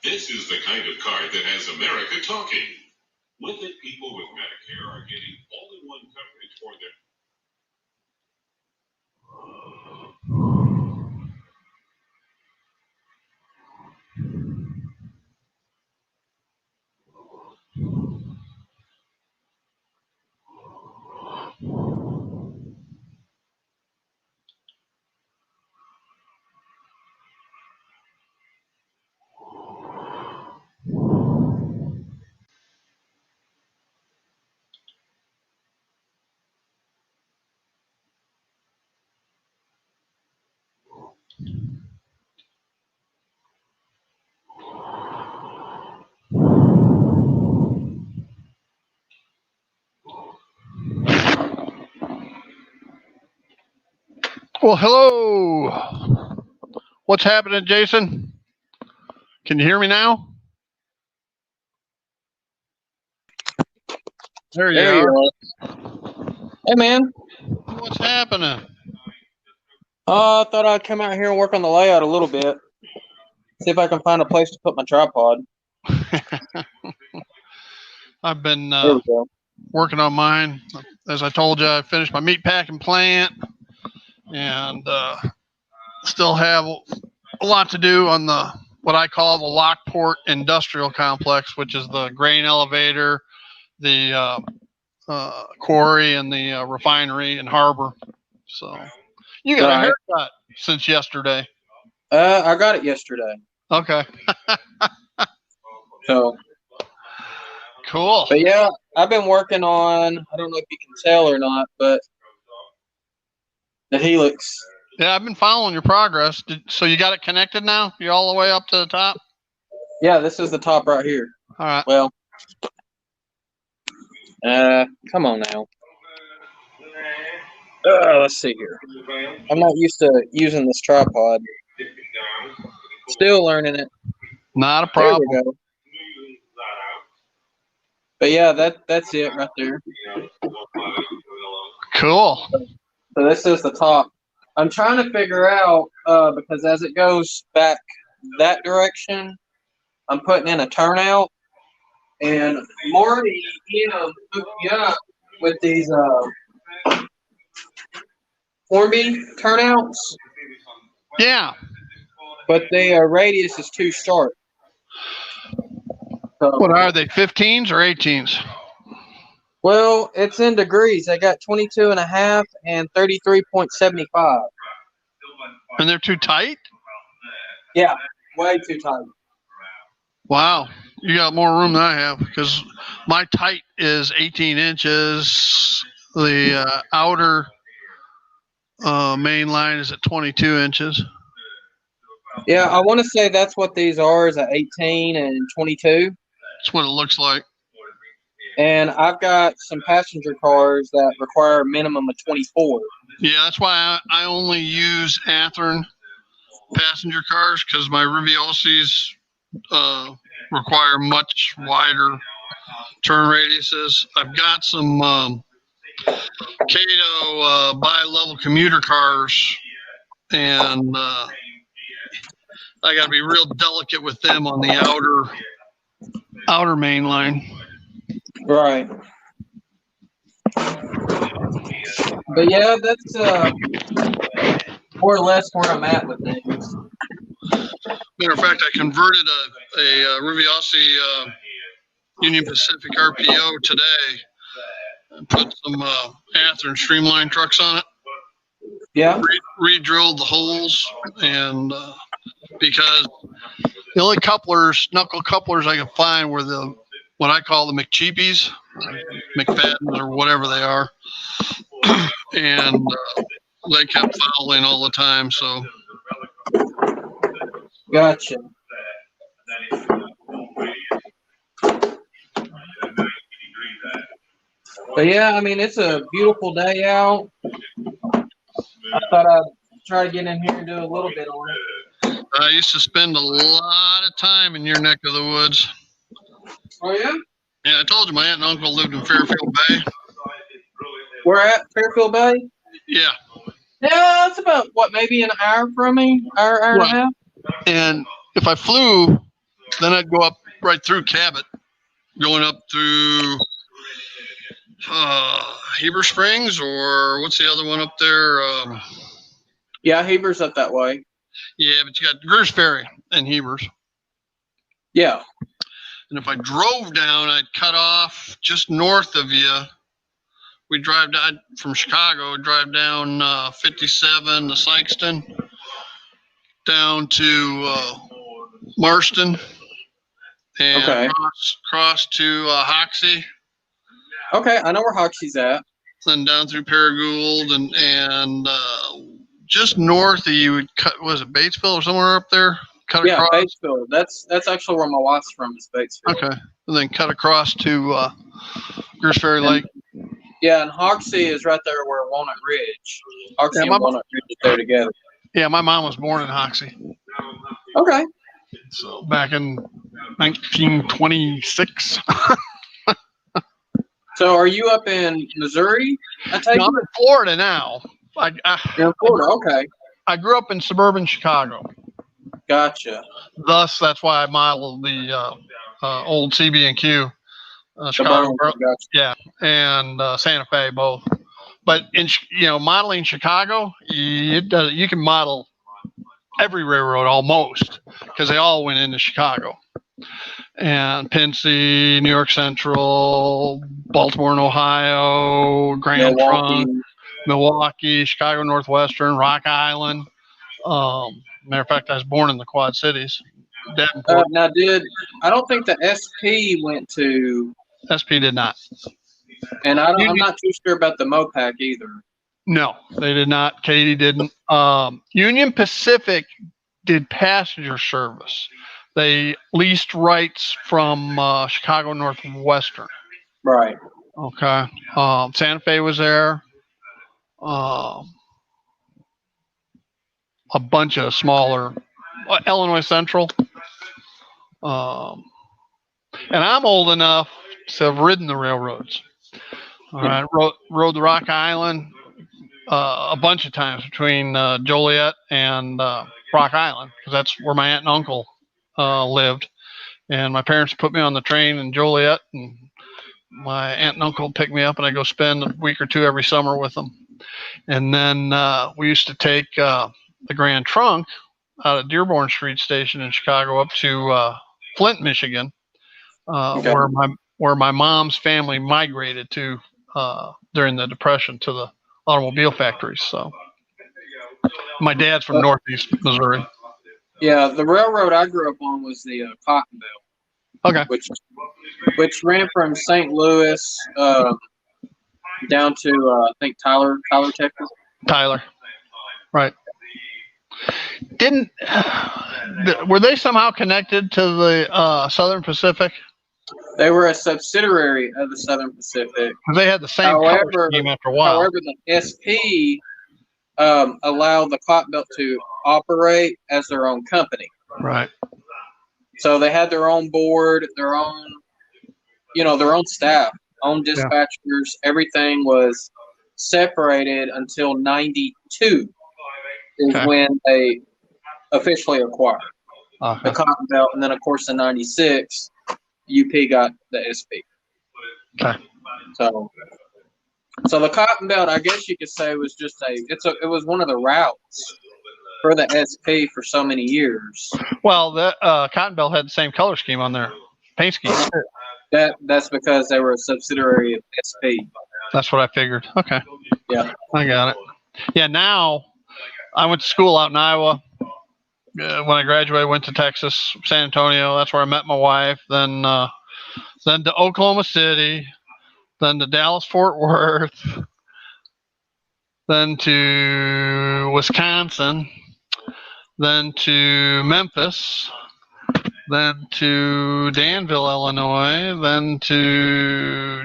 This is the kind of card that has America talking. With it, people with Medicare are getting all-in-one coverage for their... Well, hello. What's happening, Jason? Can you hear me now? There you are. Hey, man. What's happening? I thought I'd come out here and work on the layout a little bit. See if I can find a place to put my tripod. I've been There we go. working on mine. As I told you, I finished my meat packing plant and still have a lot to do on the what I call the Lockport Industrial Complex, which is the grain elevator, the quarry, and the refinery and harbor. So you got a haircut since yesterday. I got it yesterday. Okay. So, Cool. but yeah, I've been working on. I don't know if you can tell or not, but the Helix. Yeah, I've been following your progress. So you got it connected now? You're all the way up to the top? Yeah, this is the top right here. All right. Well, come on now. Let's see here. I'm not used to using this tripod. Still learning it. Not a There problem. we go. But yeah, that's it right there. Cool. So this is the top. I'm trying to figure out because as it goes back that direction, I'm putting in a turnout, and Marty, hooked me up with these Formby turnouts, Yeah. but the radius is too short. So, What are they, 15s or 18s? well, it's in degrees. I got 22.5 and 33.75. And they're too tight? Yeah, way too tight. Wow. You got more room than I have because my tight is 18 inches. The outer main line is at 22 inches. Yeah, I want to say that's what these are, is at 18 and 22. That's what it looks like. And I've got some passenger cars that require a minimum of 24. Yeah, that's why I only use Athearn passenger cars because my Riviosi's require much wider turn radiuses. I've got some Cato bi-level commuter cars, and I got to be real delicate with them on the outer main line. Right. But yeah, that's more or less where I'm at with things. Matter of fact, I converted a Riviosi Union Pacific RPO today and put some Athearn Streamline trucks on it. Yeah. Re-drilled the holes, and because the only knuckle couplers I can find were what I call the McCheapies, McFadden's, or whatever they are, and they kept fouling all the time. So, Gotcha. But yeah, I mean, it's a beautiful day out. I thought I'd try to get in here and do a little bit on it. I used to spend a lot of time in your neck of the woods. Oh, yeah? Yeah, I told you my aunt and uncle lived in Fairfield Bay. We're at Fairfield Bay? Yeah. Yeah, that's about, maybe an hour from me? Hour and a half? And if I flew, then I'd go up right through Cabot, going up through Heber Springs, or what's the other one up there? Yeah, Heber's up that way. Yeah, but you got Greers Ferry and Heber's. Yeah. And if I drove down, I'd cut off just north of you. We drive down from Chicago, drive down 57 to Sykeston, down to Marston, and cross to Hoxie. Okay, I know where Hoxie's at. Then down through Paragould and just north of you would cut. Was it Batesville or somewhere up there? Cut across. Batesville. That's actually where my wife's from, is Batesville. Okay, and then cut across to Greers Ferry Lake. Yeah, and Hoxie is right there where Walnut Ridge. Hoxie and Walnut Ridge is there together. Yeah, my mom was born in Hoxie. Okay. So back in 1926. So are you up in Missouri? No, I'm in Florida now. You're in Florida, okay. I grew up in suburban Chicago. Gotcha. Thus, that's why I modeled the old CB&Q. Chicago, gotcha. Yeah, and Santa Fe both. But in modeling Chicago, you can model every railroad almost because they all went into Chicago. And Pincy, New York Central, Baltimore and Ohio, Grand Trunk, Milwaukee, Chicago Northwestern, Rock Island, Matter of fact, I was born in the Quad Cities. Davenport. I don't think the SP went to, SP did not. and I'm not too sure about the Mopac either. No, they did not. Katy didn't. Union Pacific did passenger service. They leased rights from Chicago Northwestern. Right. Okay. Santa Fe was there. A bunch of smaller. Illinois Central. And I'm old enough to have ridden the railroads. All right. Rode the Rock Island a bunch of times between Joliet and Rock Island, because that's where my aunt and uncle lived. And my parents put me on the train in Joliet, and my aunt and uncle picked me up, and I go spend a week or two every summer with them. And then we used to take the Grand Trunk out of Dearborn Street Station in Chicago up to Flint, Michigan, where my mom's family migrated to during the Depression to the automobile factories. So my dad's from Northeast Missouri. Yeah, the railroad I grew up on was the Cotton Belt. Okay. Which ran from St. Louis down to I think Tyler, Texas. Tyler, right? Were they somehow connected to the Southern Pacific? They were a subsidiary of the Southern Pacific. They had the same color scheme after a while. However, the SP allowed the Cotton Belt to operate as their own company. Right. So they had their own board, their own staff, own dispatchers. Everything was separated until '92 is when they officially acquired the Cotton Belt, and then of course in '96, UP got the SP. Okay. So the Cotton Belt, I guess you could say, was just it was one of the routes for the SP for so many years. Well, the Cotton Belt had the same color scheme on their paint scheme. That's because they were a subsidiary of SP. That's what I figured. Okay. Yeah. I got it. Yeah, now I went to school out in Iowa. When I graduated, I went to Texas, San Antonio. That's where I met my wife. Then to Oklahoma City, then to Dallas, Fort Worth, then to Wisconsin, then to Memphis, then to Danville, Illinois, then to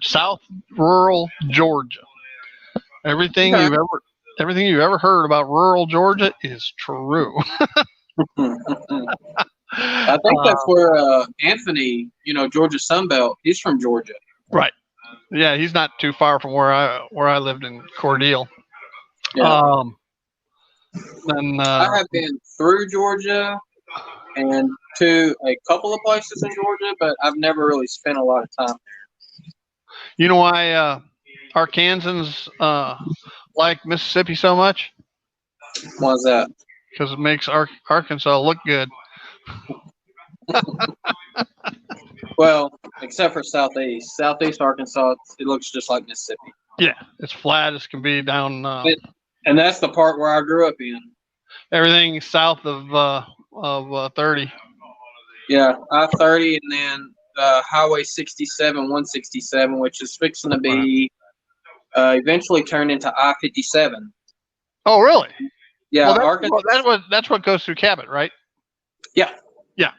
South rural Georgia. Everything you've ever heard about rural Georgia is true. I think that's where Anthony, Georgia Sunbelt, he's from Georgia. Right. Yeah, he's not too far from where I lived in Cordele. Yeah. Then I have been through Georgia and to a couple of places in Georgia, but I've never really spent a lot of time there. You know why Arkansans like Mississippi so much? Why is that? Because it makes Arkansas look good. Well, except for Southeast Arkansas, it looks just like Mississippi. Yeah, it's flat as can be down. And that's the part where I grew up in. Everything south of 30. Yeah, I-30, and then Highway 67, 167, which is fixing to be eventually turned into I-57. Oh, really? Yeah, that's what goes through Cabot, right? Yeah. Yeah.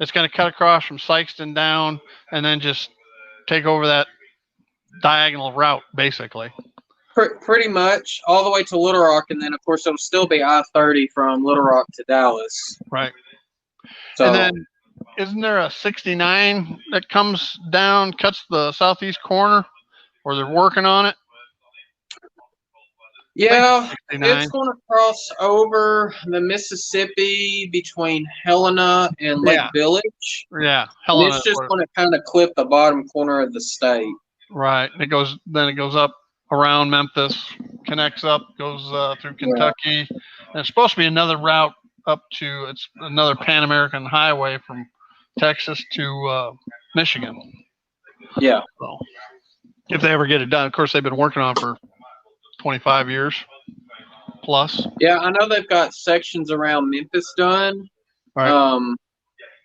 It's going to cut across from Sykeston down and then just take over that diagonal route, basically. Pretty much all the way to Little Rock, and then, of course, it'll still be I-30 from Little Rock to Dallas. Right. So, and then isn't there a 69 that comes down, cuts the southeast corner, or they're working on it? Yeah, it's going to cross over the Mississippi between Helena and Lake Village. Yeah, Helena. It's just going to kind of clip the bottom corner of the state. Right. It goes up around Memphis, connects up, goes through Kentucky. And it's supposed to be another route it's another Pan American highway from Texas to Michigan. Yeah. So if they ever get it done, of course they've been working on it for 25 years. plus. Yeah, I know they've got sections around Memphis done. Right.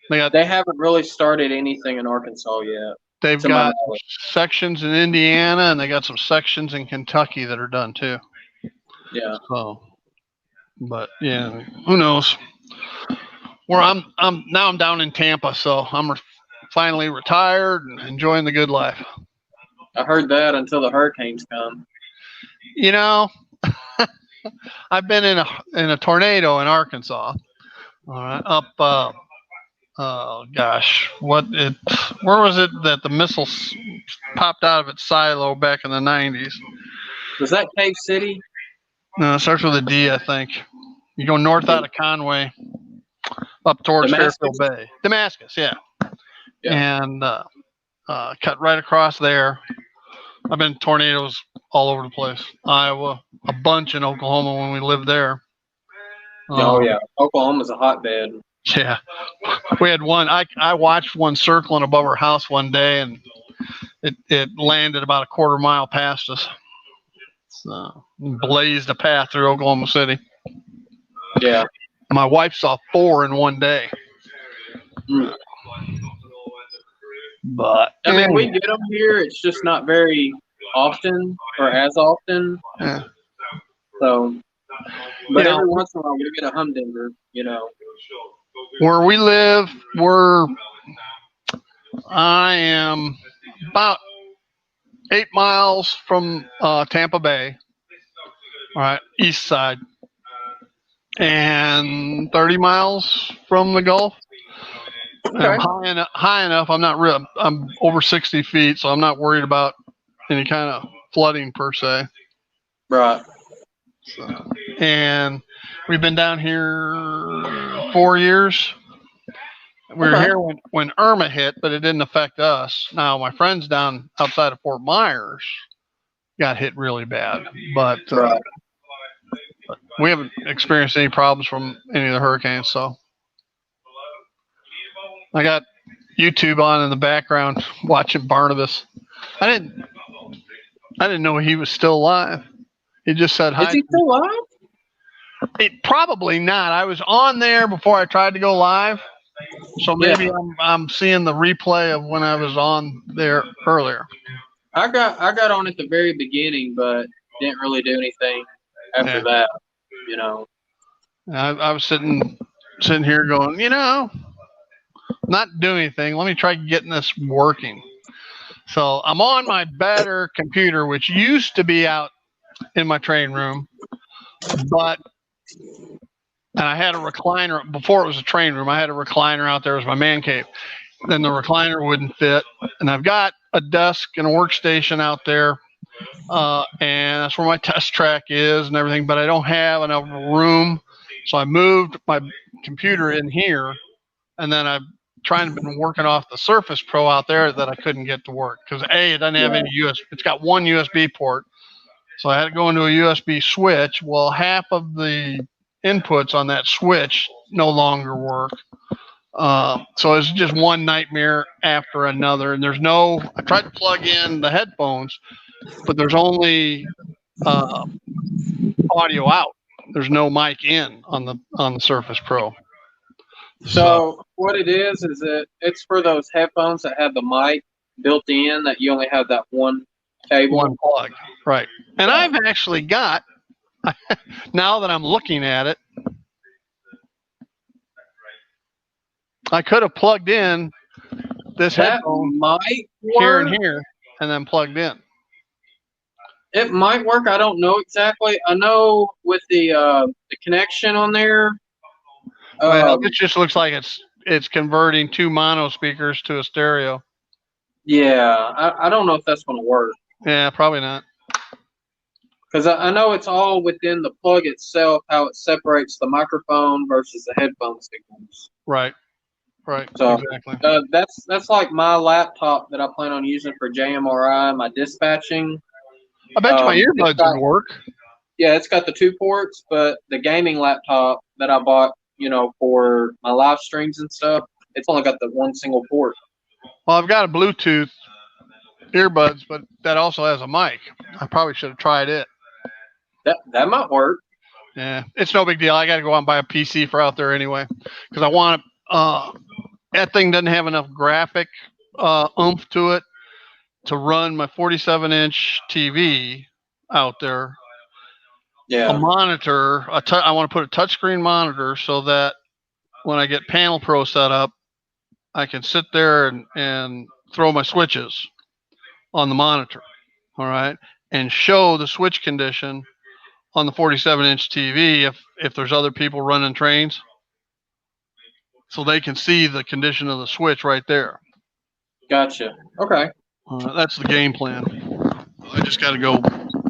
They haven't really started anything in Arkansas yet. They've to my got knowledge. sections in Indiana, and they got some sections in Kentucky that are done too. Yeah. So, but yeah, who knows? Where I'm down in Tampa, so I'm finally retired and enjoying the good life. I heard that until the hurricanes come. You know, I've been in a tornado in Arkansas. All right, up oh gosh, where was it that the missiles popped out of its silo back in the 90s? Was that Cave City? No, it starts with a D, I think. You go north out of Conway, up towards Damascus? Fairfield Bay. Damascus, yeah. Yeah. And cut right across there. I've been in tornadoes all over the place. Iowa, a bunch in Oklahoma when we lived there. Oh yeah, Oklahoma's a hotbed. Yeah, we had one. I watched one circling above our house one day, and it landed about a quarter mile past us. So blazed a path through Oklahoma City. Yeah. My wife saw 4 in one day. Mm. But I mean, we get them here. It's just not very often or as often. Yeah. So, but Yeah. every once in a while we get a humdinger. Where we live, I am about 8 miles from Tampa Bay, all right, east side, and 30 miles from the Gulf. Okay. I'm high enough. I'm over 60 feet, so I'm not worried about any kind of flooding per se. Right. So, and we've been down here 4 years. We were here when Irma hit, but it didn't affect us. Now, my friends down outside of Fort Myers got hit really bad, but we haven't experienced any problems from any of the hurricanes. So I got YouTube on in the background watching Barnabas. I didn't know he was still alive. He just said hi. Is he still alive? Probably not. I was on there before I tried to go live. So maybe I'm seeing the replay of when I was on there earlier. I got on at the very beginning, but didn't really do anything after that. I was sitting here going, not doing anything. Let me try getting this working. So I'm on my better computer, which used to be out in my training room, and I had a recliner before it was a training room. I had a recliner out there as my man cave. Then the recliner wouldn't fit, and I've got a desk and a workstation out there, and that's where my test track is and everything. But I don't have enough room, so I moved my computer in here, and then I've been working off the Surface Pro out there that I couldn't get to work because it doesn't have any USB. It's got one USB port, so I had to go into a USB switch. Well, half of the inputs on that switch no longer work. So it's just one nightmare after another. And I tried to plug in the headphones, but there's only audio out. There's no mic in on the Surface Pro. So what it is that it's for those headphones that have the mic built in that you only have that one cable. One plug. Right. And I've actually got, now that I'm looking at it, I could have plugged in this headphone here and here and then plugged in. It might work. I don't know exactly. I know with the connection on there. Well, it just looks like it's converting 2 mono speakers to a stereo. Yeah, I don't know if that's going to work. Yeah, probably not. Because I know it's all within the plug itself, how it separates the microphone versus the headphone signals. Right. So exactly. That's like my laptop that I plan on using for JMRI, my dispatching. I bet you my earbuds would work. Yeah, it's got the 2 ports, but the gaming laptop that I bought, for my live streams and stuff, it's only got the one single port. Well, I've got a Bluetooth earbuds, but that also has a mic. I probably should have tried it. That might work. Yeah, it's no big deal. I got to go out and buy a PC for out there anyway because I want that thing doesn't have enough graphic oomph to it to run my 47-inch TV out there. Yeah. A monitor. I want to put a touchscreen monitor so that when I get Panel Pro set up, I can sit there and throw my switches on the monitor. All right, and show the switch condition on the 47-inch TV if there's other people running trains, so they can see the condition of the switch right there. Gotcha. Okay. That's the game plan. I just got to go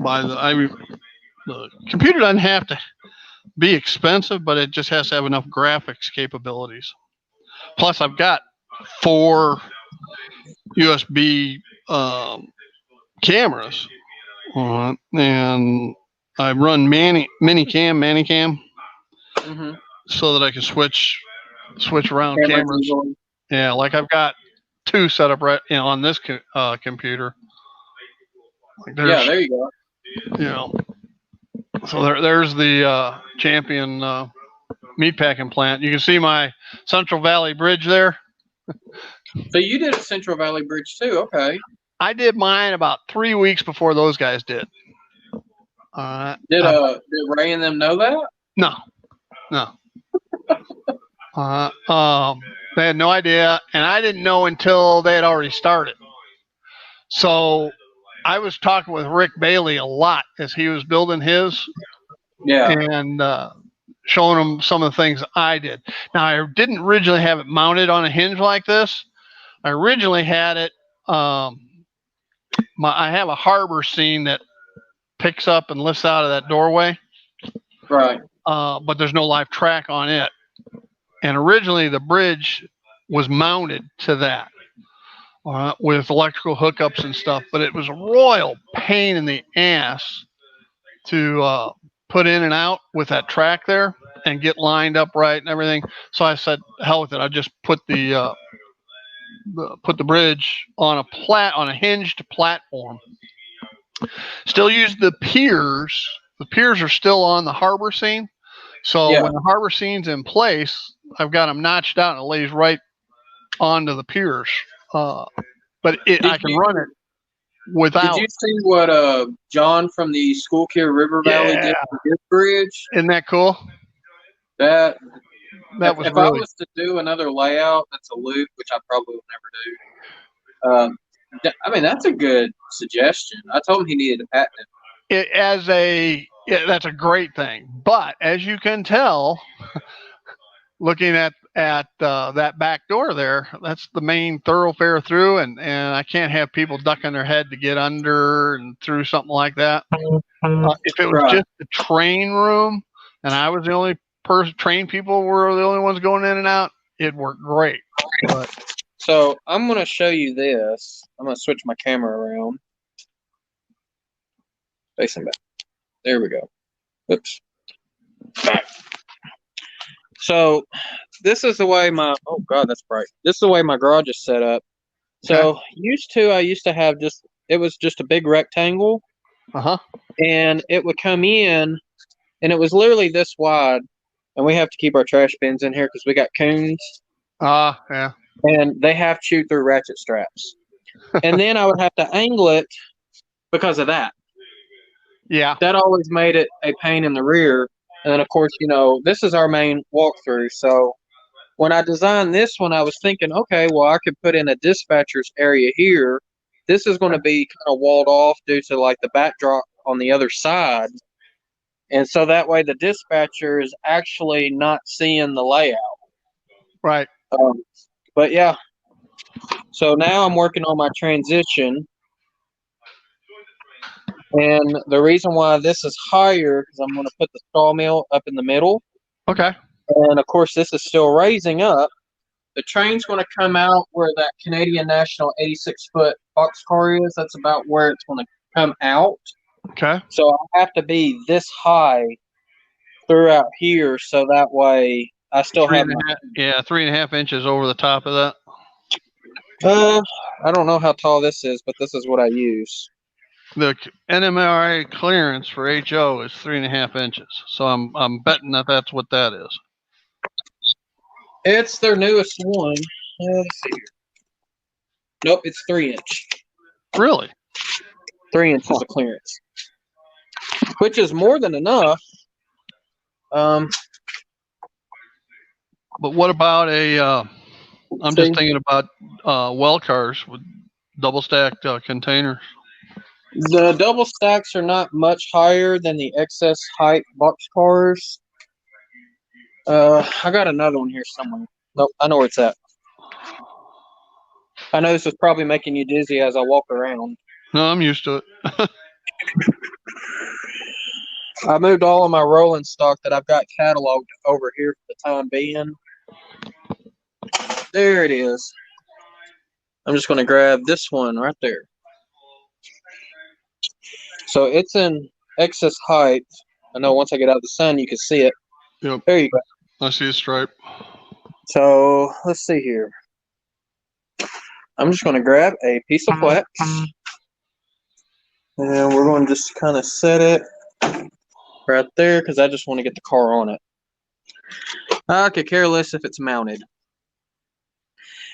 buy the computer doesn't have to be expensive, but it just has to have enough graphics capabilities. Plus, I've got 4 USB cameras, and I run Manicam, so that I can switch around cameras. Yeah, like I've got 2 set up right on this computer. Yeah, there you go. You know, so there's the Champion meatpacking plant. You can see my Central Valley Bridge there. So you did a Central Valley Bridge too, okay? I did mine about 3 weeks before those guys did. Did Ray and them know that? No. They had no idea, and I didn't know until they had already started. So I was talking with Rick Bailey a lot as he was building his, and showing him some of the things I did. Now, I didn't originally have it mounted on a hinge like this. I originally had it. I have a harbor scene that picks up and lifts out of that doorway. Right. But there's no live track on it. And originally the bridge was mounted to that with electrical hookups and stuff. But it was a royal pain in the ass to put in and out with that track there and get lined up right and everything. So I said, hell with it. I just put the bridge on a hinged platform. Still use the piers. The piers are still on the harbor scene. So when the harbor scene's in place, I've got them notched out and it lays right onto the piers. But I can run it without. Did you see what John from the Schuylkill River Valley did with his bridge? Isn't that cool? That was if really... I was to do another layout that's a loop, which I probably will never do. I mean, that's a good suggestion. I told him he needed to patent it. That's a great thing. But as you can tell, looking at that back door there, that's the main thoroughfare through, and I can't have people ducking their head to get under and through something like that. If it was just the train room and I was the only train people were the only ones going in and out, it worked great. But so I'm going to show you this. I'm going to switch my camera around. Facing back. There we go. Oops. Back. So this is the way oh God, that's bright. This is the way my garage is set up. So I used to have it was just a big rectangle. And it would come in and it was literally this wide. And we have to keep our trash bins in here because we got coons. Yeah. And they have chewed through ratchet straps. And then I would have to angle it because of that. Yeah. That always made it a pain in the rear. And then, of course, this is our main walkthrough. So when I designed this one, I was thinking, okay, well, I could put in a dispatcher's area here. This is going to be kind of walled off due to like the backdrop on the other side. And so that way the dispatcher is actually not seeing the layout. Right. But yeah. So now I'm working on my transition. And the reason why this is higher, because I'm going to put the sawmill up in the middle. Okay. And of course, this is still raising up. The train's going to come out where that Canadian National 86-foot boxcar is. That's about where it's going to come out. Okay. So I have to be this high throughout here, so that way I still have 3.5 inches over the top of that. I don't know how tall this is, but this is what I use. the NMRA clearance for HO is 3.5 inches. So I'm betting that's what that is. It's their newest one. Let's see here. Nope, it's 3-inch. Really? 3 inches of clearance, which is more than enough. But what about I'm just thinking about well cars with double stacked containers. The double stacks are not much higher than the excess height box cars. I got another one here somewhere. Nope, I know where it's at. I know this is probably making you dizzy as I walk around. No, I'm used to it. I moved all of my rolling stock that I've got cataloged over here for the time being. There it is. I'm just going to grab this one right there. So it's in excess height. I know once I get out of the sun, you can see it. Yep. There you go. I see a stripe. So let's see here. I'm just going to grab a piece of flex. And we're going to just kind of set it right there because I just want to get the car on it. I could care less if it's mounted.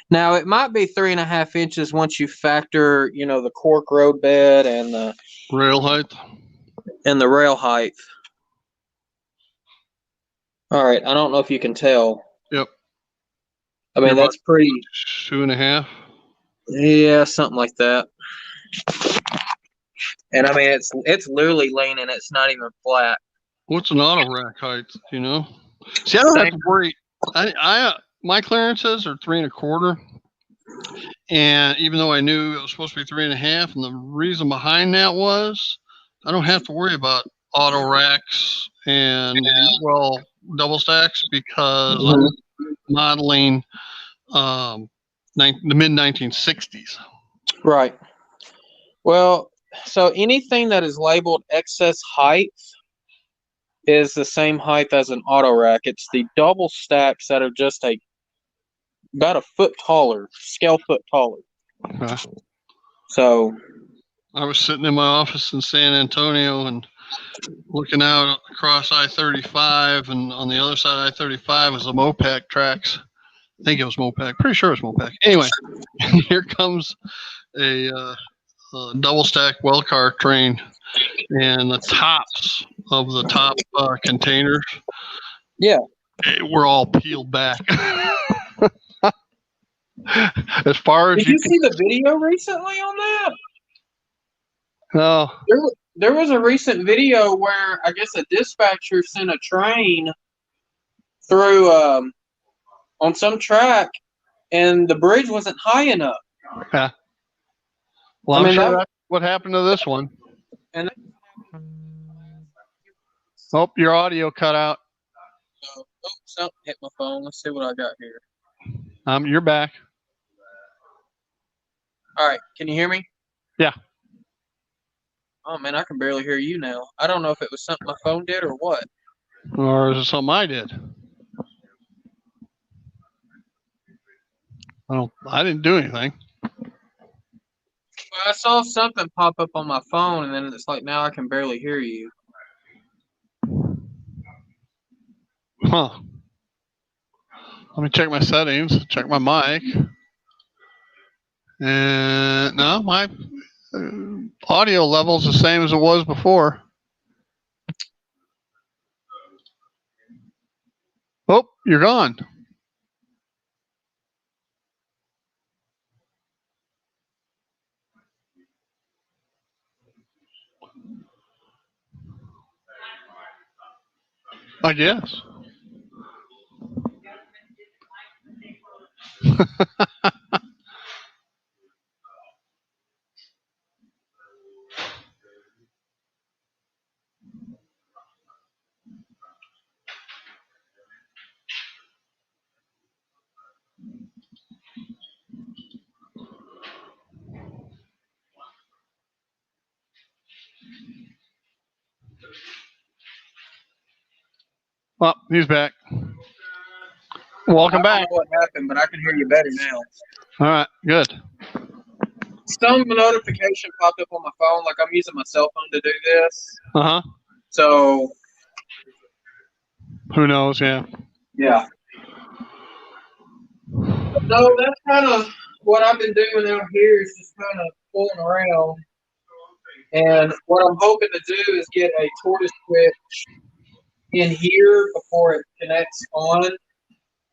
Now, it might be 3.5 inches once you factor, the cork road bed and the rail height. And the rail height. All right, I don't know if you can tell. Yep. I mean, that's pretty. 2.5. Yeah, something like that. And I mean, it's literally leaning. It's not even flat. What's an auto rack height? Do you know? See, I don't have to worry. My clearances are 3.25, and even though I knew it was supposed to be 3.5, and the reason behind that was I don't have to worry about auto racks and double stacks because I'm modeling the mid 1960s. Right. Well, so anything that is labeled excess height is the same height as an auto rack. It's the double stacks that are just about a foot taller, scale foot taller. Okay. So I was sitting in my office in San Antonio and looking out across I-35, and on the other side of I-35 was the Mopac tracks. I think it was Mopac. Pretty sure it was Mopac. Anyway, here comes a double stack well car train, and the tops of the top containers, were all peeled back. As far as did you see the video recently on that? No. There was a recent video where I guess a dispatcher sent a train through on some track, and the bridge wasn't high enough. Yeah. Well, I'm sure that's what happened to this one. And your audio cut out. Something hit my phone. Let's see what I got here. You're back. All right. Can you hear me? Yeah. Oh, man, I can barely hear you now. I don't know if it was something my phone did or what. Or is it something I did? I didn't do anything. Well, I saw something pop up on my phone, and then it's like now I can barely hear you. Huh. Let me check my settings, check my mic. And no, my audio level's the same as it was before. Oh, you're gone. I guess. Well, he's back. Welcome back. I don't know what happened, but I can hear you better now. All right, good. some notification popped up on my phone, like I'm using my cell phone to do this. Uh huh. So Who knows? Yeah. yeah. So that's kind of what I've been doing out here is just kind of fooling around. And what I'm hoping to do is get a tortoise switch in here before it connects on.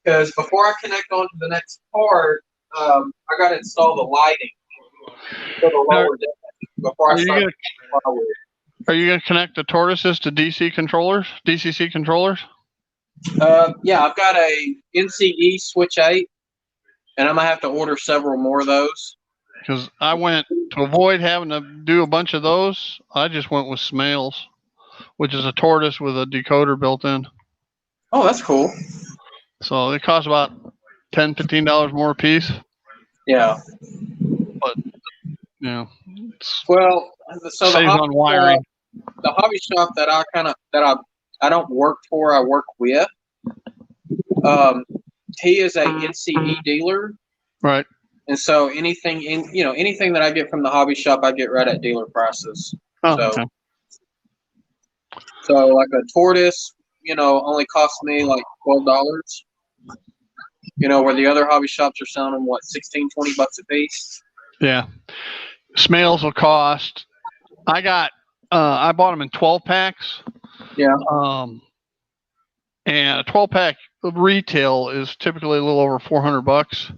Because before I connect on to the next part, I got to install the lighting for the Now, lower deck before I are you start. Are you gonna connect the tortoises to DCC controllers? Yeah, I've got a NCE Switch 8, and I'm gonna have to order several more of those. Because I went to avoid having to do a bunch of those. I just went with Smales, which is a tortoise with a decoder built in. Oh, that's cool. So they cost about $10-15 more a piece. Yeah. But Well, so saves on wiring. the hobby shop that I don't work for, I work with. He is a NCE dealer, Right. and so anything that I get from the hobby shop, I get right at dealer prices. Oh, So, okay. so like a tortoise, only cost me like $12. Where the other hobby shops are selling them what, 16, $20 a piece. Yeah. Smales will cost. I bought them in 12 packs. Yeah. And a 12 pack retail is typically a little over $400.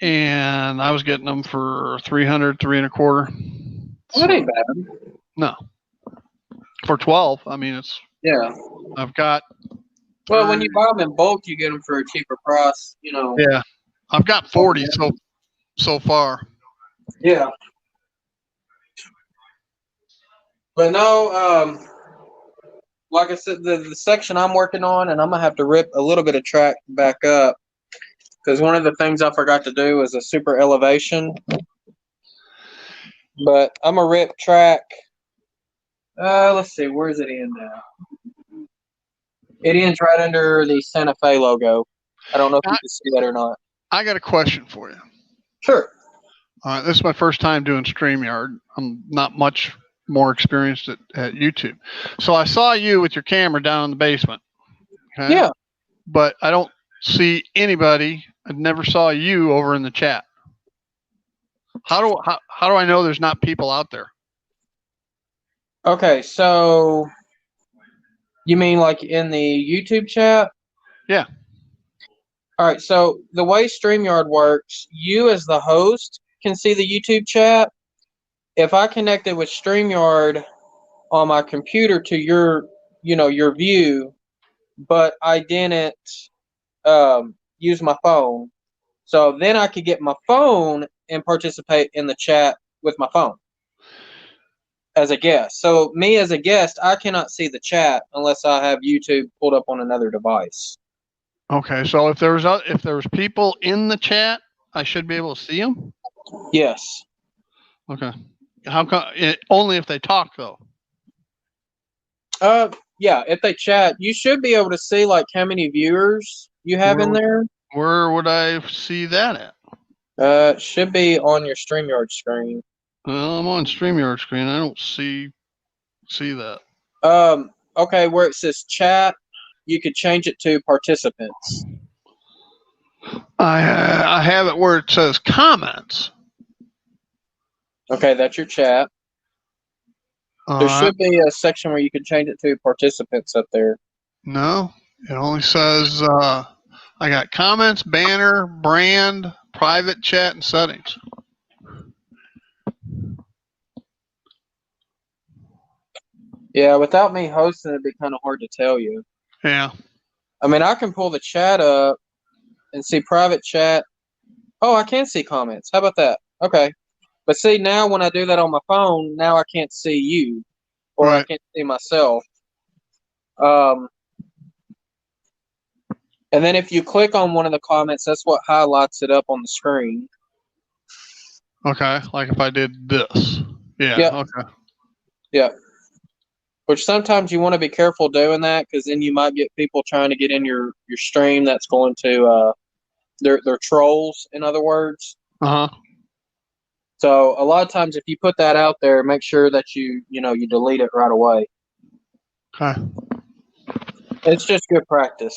And I was getting them for $300, $325. Well, that ain't bad. No. For 12, I mean, Yeah. I've got. Well, when you buy them in bulk, you get them for a cheaper price, Yeah. I've got 40 so far. Yeah. But no, like I said, the section I'm working on, and I'm going to have to rip a little bit of track back up, because one of the things I forgot to do is a super elevation. But I'm going to rip track. Let's see, where's it in now? It ends right under the Santa Fe logo. I don't know if you can see that or not. I got a question for you. Sure. All right, this is my first time doing StreamYard. I'm not much more experienced at YouTube. So I saw you with your camera down in the basement. Okay? Yeah. But I don't see anybody. I never saw you over in the chat. How do I know there's not people out there? Okay, so you mean like in the YouTube chat? Yeah. All right, so the way StreamYard works, you as the host can see the YouTube chat. If I connected with StreamYard on my computer to your view, but I didn't use my phone, so then I could get my phone and participate in the chat with my phone as a guest. So me as a guest, I cannot see the chat unless I have YouTube pulled up on another device. Okay, so if there was people in the chat, I should be able to see them. Yes. Okay. How come? Only if they talk though. Yeah. If they chat, you should be able to see like how many viewers you have in there. Where would I see that at? It should be on your StreamYard screen. Well, I'm on StreamYard screen. I don't see that. Okay, where it says chat, you could change it to participants. I have it where it says comments. Okay, that's your chat. There should be a section where you can change it to participants up there. No, it only says I got comments, banner, brand, private chat, and settings. Yeah, without me hosting, it'd be kind of hard to tell you. Yeah. I mean, I can pull the chat up and see private chat. Oh, I can see comments. How about that? Okay. But see, now when I do that on my phone, now I can't see you, or Right. I can't see myself. And then if you click on one of the comments, that's what highlights it up on the screen. Okay, like if I did this. Yeah. Yep. Okay. Yeah. Which sometimes you want to be careful doing that, because then you might get people trying to get in your stream. That's going to they're trolls, in other words. Uh huh. So a lot of times, if you put that out there, make sure that you delete it right away. Okay. It's just good practice.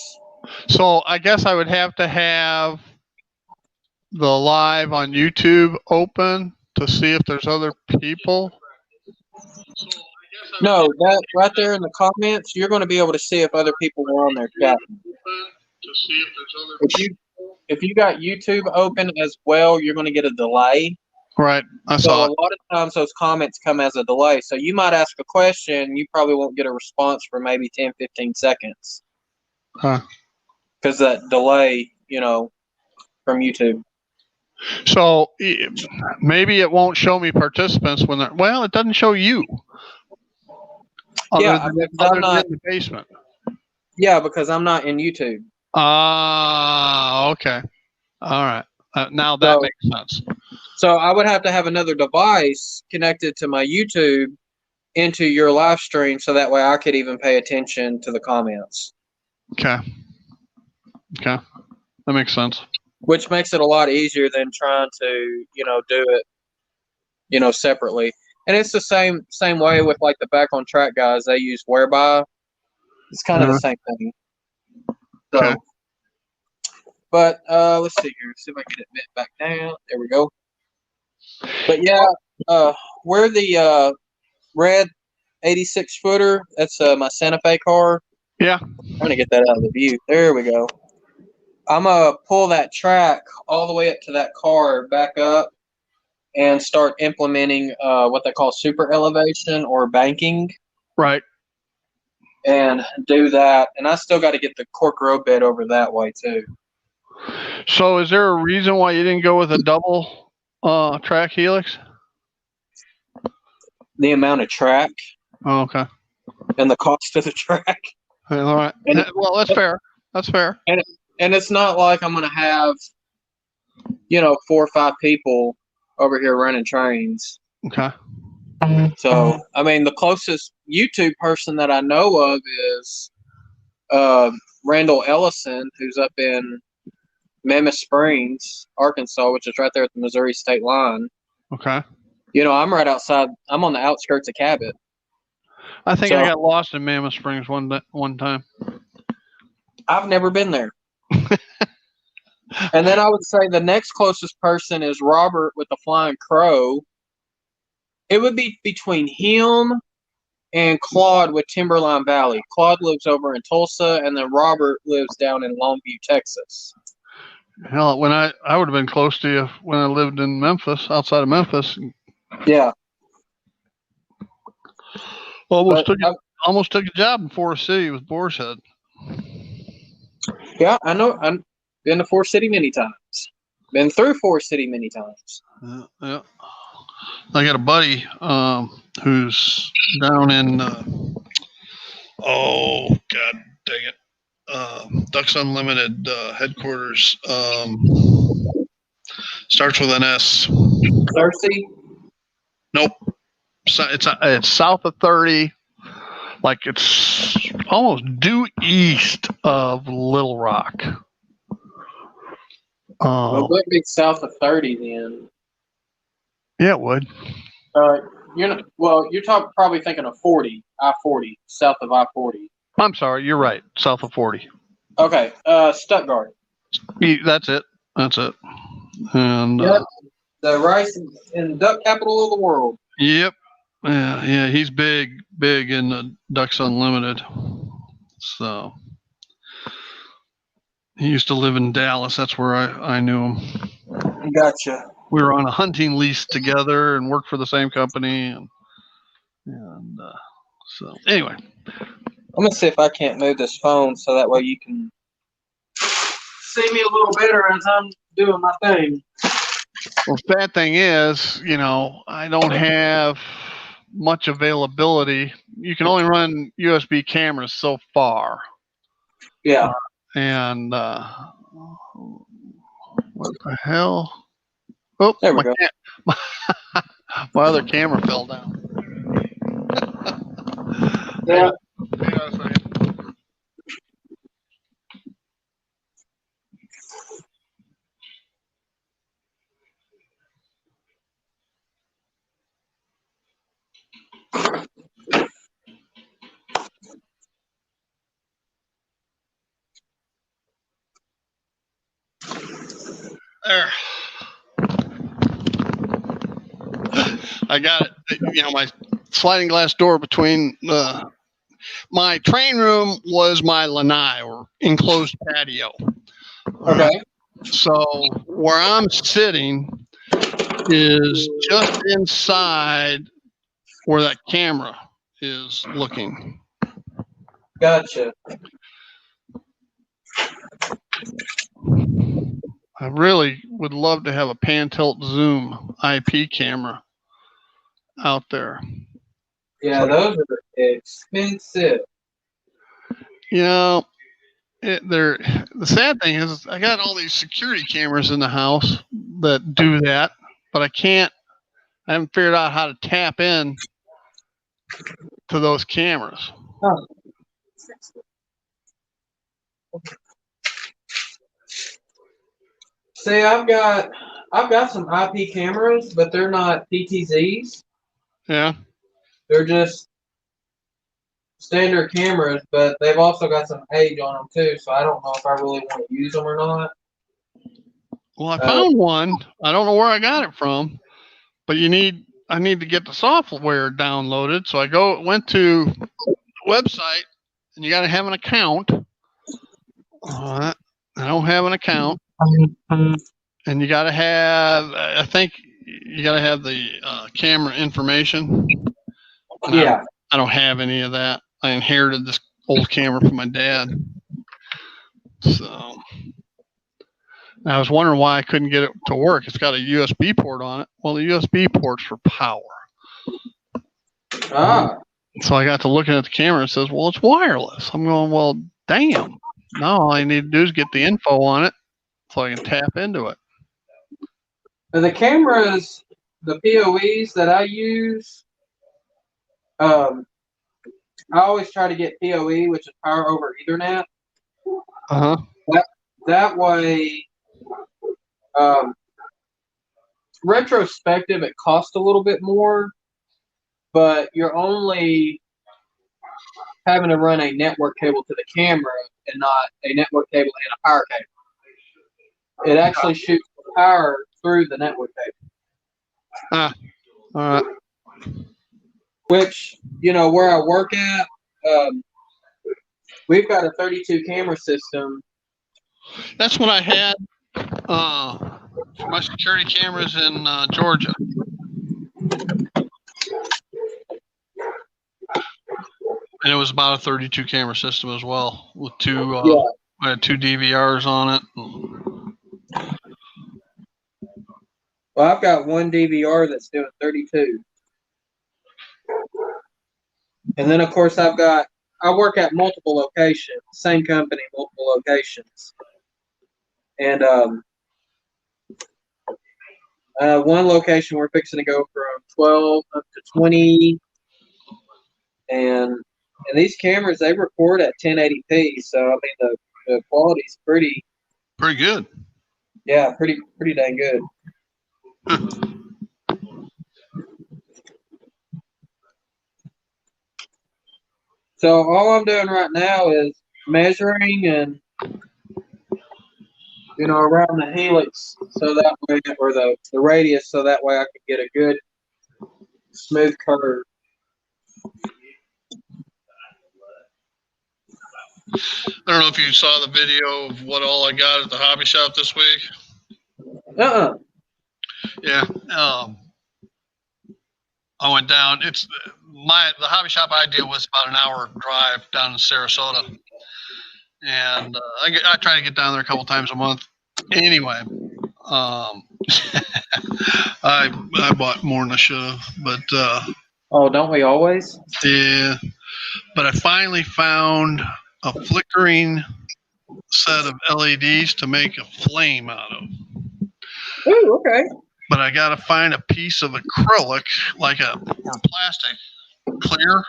So I guess I would have to have the live on YouTube open to see if there's other people. No, that right there in the comments, you're going to be able to see if other people were on there chatting. If you got YouTube open as well, you're going to get a delay. Right, I So saw a it. lot of times those comments come as a delay. So you might ask a question, you probably won't get a response for maybe 10, 15 seconds. Huh. Because that delay, from YouTube. So maybe it won't show me participants when they're. Well, it doesn't show you. Yeah, Other because than I'm not. in the basement. Yeah, because I'm not in YouTube. Ah, okay. All right. Now that So, makes sense. so I would have to have another device connected to my YouTube into your live stream, so that way I could even pay attention to the comments. Okay. Okay. That makes sense. Which makes it a lot easier than trying to, do it, separately. And it's the same way with like the Back on Track guys. They use Whereby. It's kind of the same thing. So, Okay. but let's see here. See if I can get it back down. There we go. But yeah, where the red 86 footer, that's my Santa Fe car. Yeah. I'm gonna get that out of the view. There we go. I'm gonna pull that track all the way up to that car, back up, and start implementing what they call super elevation or banking, Right. and do that. And I still got to get the cork road bed over that way too. So is there a reason why you didn't go with a double track helix? The amount of track Oh, okay. and the cost of the track. All right. And Well, that's fair. That's fair. And it's not like I'm gonna have, 4 or 5 people over here running trains. Okay. So I mean, the closest YouTube person that I know of is Randall Ellison, who's up in Mammoth Springs, Arkansas, which is right there at the Missouri state line. Okay. I'm right outside. I'm on the outskirts of Cabot. I think So, I got lost in Mammoth Springs one time. I've never been there. And then I would say the next closest person is Robert with the Flying Crow. It would be between him and Claude with Timberline Valley. Claude lives over in Tulsa, and then Robert lives down in Longview, Texas. Hell, when I would have been close to you when I lived in Memphis, outside of Memphis. Yeah. Almost took a job in Forest City with Boar's Head. Yeah, I know. I've been to Forest City many times. Been through Forest City many times. Yeah. I got a buddy who's down in God dang it, Ducks Unlimited headquarters. Starts with an S. Cersei? Nope. It's south of 30. Like it's almost due east of Little Rock. Well, it would be south of 30 then. Yeah, it would. You're probably thinking of 40, I-40, south of I-40. I'm sorry, you're right. South of 40. Okay, Stuttgart. That's it. And Yep, the rice and duck capital of the world. yep. Yeah, he's big in the Ducks Unlimited. So he used to live in Dallas. That's where I knew him. Gotcha. We were on a hunting lease together and worked for the same company. So anyway, I'm gonna see if I can't move this phone so that way you can see me a little better as I'm doing my thing. well, bad thing is, I don't have much availability. You can only run USB cameras so far. Yeah. And what the hell? Oh, there we go. My other camera fell down. Yeah. Hang on a second. There. I got it. You know, my sliding glass door between my train room was my lanai or enclosed patio. Okay. So where I'm sitting is just inside where that camera is looking. Gotcha. I really would love to have a pan tilt zoom IP camera out there. Yeah, those are expensive. You know, the sad thing is I got all these security cameras in the house that do that, but I haven't figured out how to tap in to those cameras. Huh. See, I've got some IP cameras, but they're not PTZs. Yeah. They're just standard cameras, but they've also got some age on them too. So I don't know if I really want to use them or not. Well, I found one. I don't know where I got it from, but I need to get the software downloaded. So I went to the website, and you got to have an account. I don't have an account, and you got to have. I think you got to have the camera information. And Yeah. I don't have any of that. I inherited this old camera from my dad. So I was wondering why I couldn't get it to work. It's got a USB port on it. Well, the USB port's for power. Ah. So I got to looking at the camera. It says, well, it's wireless. I'm going, well, damn. No, all I need to do is get the info on it so I can tap into it. The cameras, the PoEs that I use, I always try to get PoE, which is power over Ethernet. Uh-huh. That way, retrospective, it costs a little bit more, but you're only having to run a network cable to the camera and not a network cable and a power cable. It actually shoots the power through the network cable. All right. Which, you know, where I work at, we've got a 32 camera system. That's what I had for my security cameras in Georgia. And it was about a 32 camera system as well with I had 2 DVRs on it. Well, I've got one DVR that's doing 32. And then, of course, I work at multiple locations, same company, multiple locations. And one location we're fixing to go from 12 up to 20. And these cameras, they record at 1080p. So, I mean, the quality's pretty good. Yeah, pretty dang good. So all I'm doing right now is measuring and, you know, around the helix, so that way, or the radius, so that way I can get a good smooth curve. I don't know if you saw the video of what all I got at the hobby shop this week. Yeah. I went down. The hobby shop I deal with about an hour drive down in Sarasota, and I try to get down there a couple times a month. Anyway, I bought more than I should have, but oh, don't we always? Yeah, but I finally found a flickering set of LEDs to make a flame out of. Ooh, okay. But I got to find a piece of acrylic, or plastic, clear,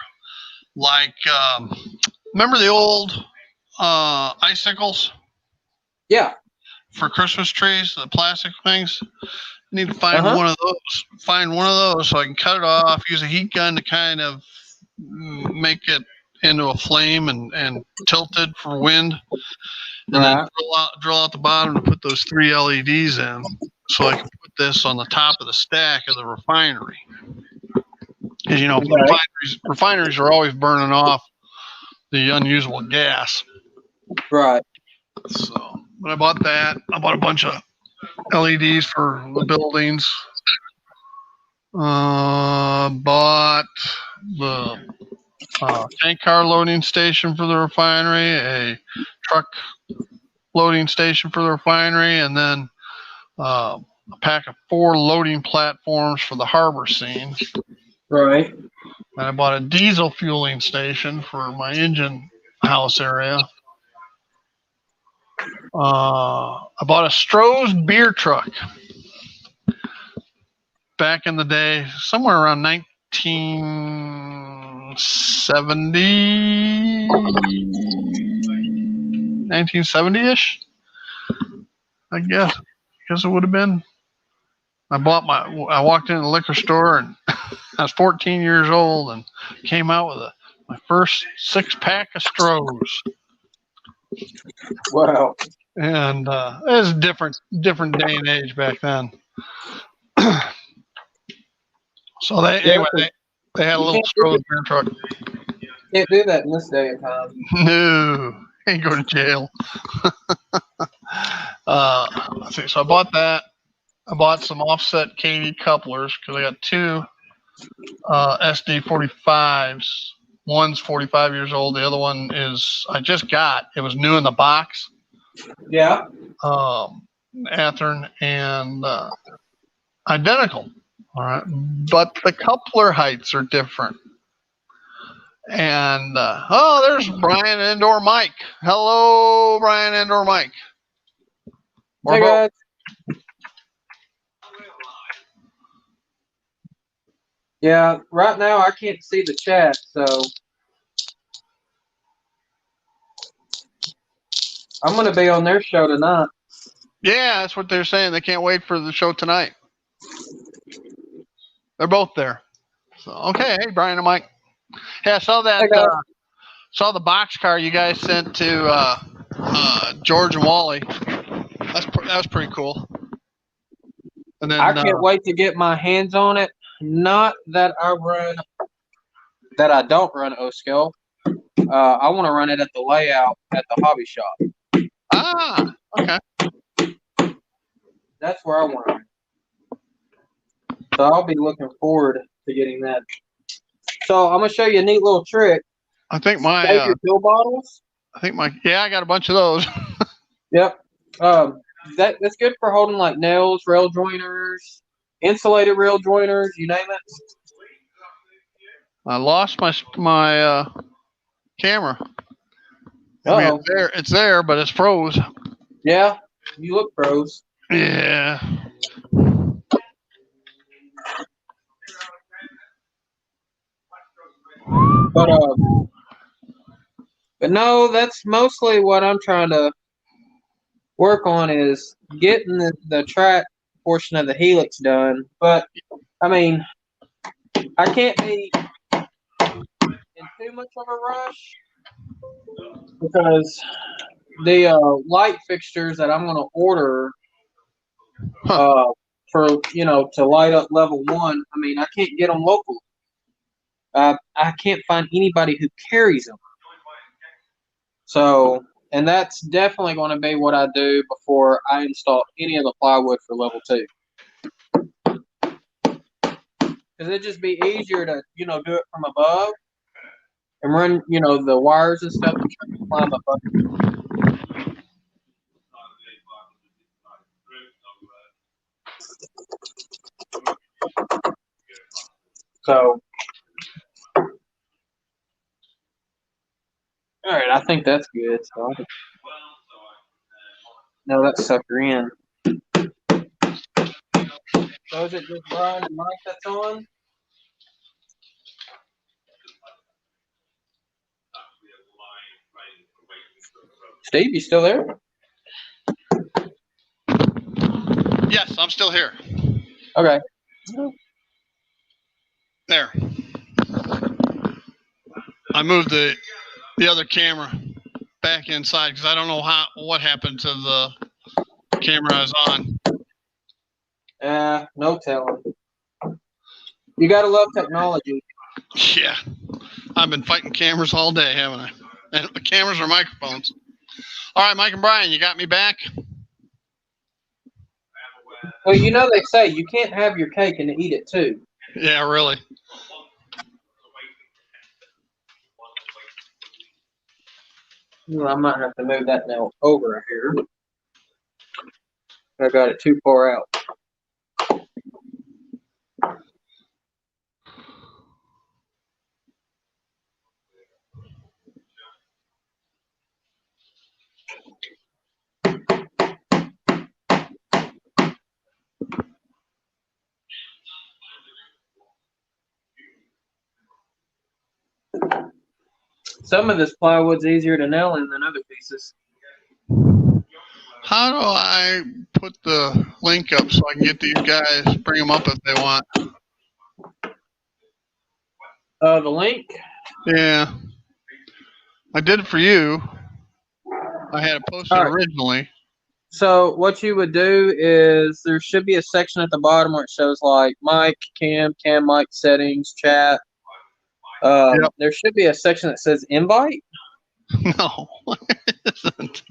remember the old icicles? Yeah. For Christmas trees, the plastic things. I need to find one of those. Find one of those so I can cut it off, use a heat gun to kind of make it into a flame and tilt it for wind. and then Right. drill out the bottom to put those 3 LEDs in, so I can put this on the top of the stack of the refinery. Because Okay. refineries are always burning off the unusable gas. Right. So, but I bought that. I bought a bunch of LEDs for the buildings. Bought the tank car loading station for the refinery, a truck loading station for the refinery, and then a pack of 4 loading platforms for the harbor scene. Right. And I bought a diesel fueling station for my engine house area. I bought a Stroh's beer truck back in the day, somewhere around 1970-ish, I guess. It would have been. I walked into the liquor store and I was 14 years old and came out with my first 6-pack of Stroh's. Wow. And it was a different day and age back then. So they had a little Stroh's beer truck. Can't do that in this day and time. No, ain't going to jail. Let's see. So I bought that. I bought some offset KD couplers because I got 2 SD 45s. One's 45 years old. The other one is I just got. It was new in the box. Yeah. Athearn and identical. All right, but the coupler heights are different. And there's Brian Indoor Mike. Hello, Brian Indoor Mike. Hey guys. Yeah, right now I can't see the chat, so I'm gonna be on their show tonight. Yeah, that's what they're saying. They can't wait for the show tonight. They're both there. So okay, hey Brian and Mike. Hey, I saw that. Saw the box car you guys sent to George and Wally. That was pretty cool. And then I can't wait to get my hands on it. Not that I don't run O-Scale. I want to run it at the layout at the hobby shop. Ah, okay. That's where I want to run. So I'll be looking forward to getting that. So I'm gonna show you a neat little trick. I think Save your pill bottles. I got a bunch of those. Yep. That's good for holding like nails, rail joiners, insulated rail joiners, you name it. I lost my camera. I mean, it's there, but it's froze. Yeah, you look froze. Yeah. But no, that's mostly what I'm trying to work on is getting the track portion of the helix done. But I mean, I can't be in too much of a rush because the light fixtures that I'm going to order for to light up level 1. I mean, I can't get them locally. I can't find anybody who carries them. So, and that's definitely going to be what I do before I install any of the plywood for level 2. Because it'd just be easier to, do it from above and run, the wires and stuff and try to climb up. So, all right, I think that's good. So, now that sucker in. So is it just Brian and Mike that's on? Steve, you still there? Yes, I'm still here. Okay. There. I moved the other camera back inside because I don't know what happened to the camera I was on. No telling. You gotta love technology. Yeah, I've been fighting cameras all day, haven't I? And the cameras are microphones. All right, Mike and Brian, you got me back? Well, you know they say you can't have your cake and eat it too. Yeah, really. Well, I might have to move that now over here. I got it too far out. Some of this plywood's easier to nail in than other pieces. How do I put the link up so I can get these guys, bring them up if they want? The link? Yeah. I did it for you. I had it posted originally. So what you would do is there should be a section at the bottom where it shows like mic, cam mic settings, chat. Yep. There should be a section that says invite. No, it isn't.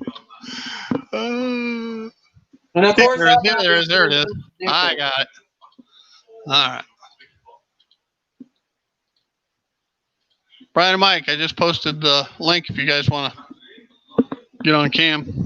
And of course, there it is. I got it. All right. Brian and Mike, I just posted the link if you guys want to get on cam.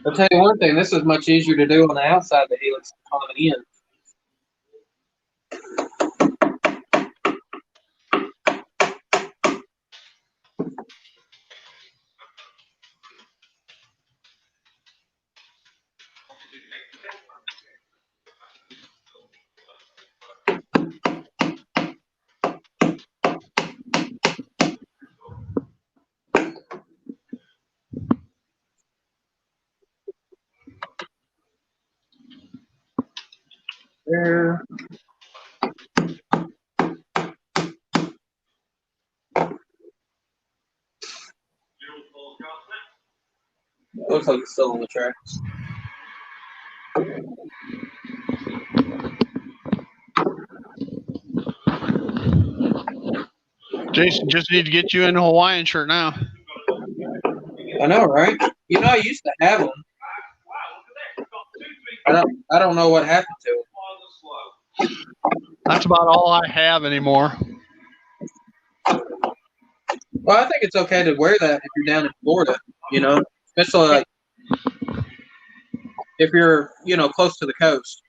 I'll tell you one thing, this is much easier to do on the outside of the helix than on the end. There. Looks like it's still on the tracks. Jason, just need to get you in a Hawaiian shirt now. I know, right? You know, I used to have them. I don't know what happened to them. That's about all I have anymore. Well, I think it's okay to wear that if you're down in Florida, you know, especially like if you're, you know, close to the coast.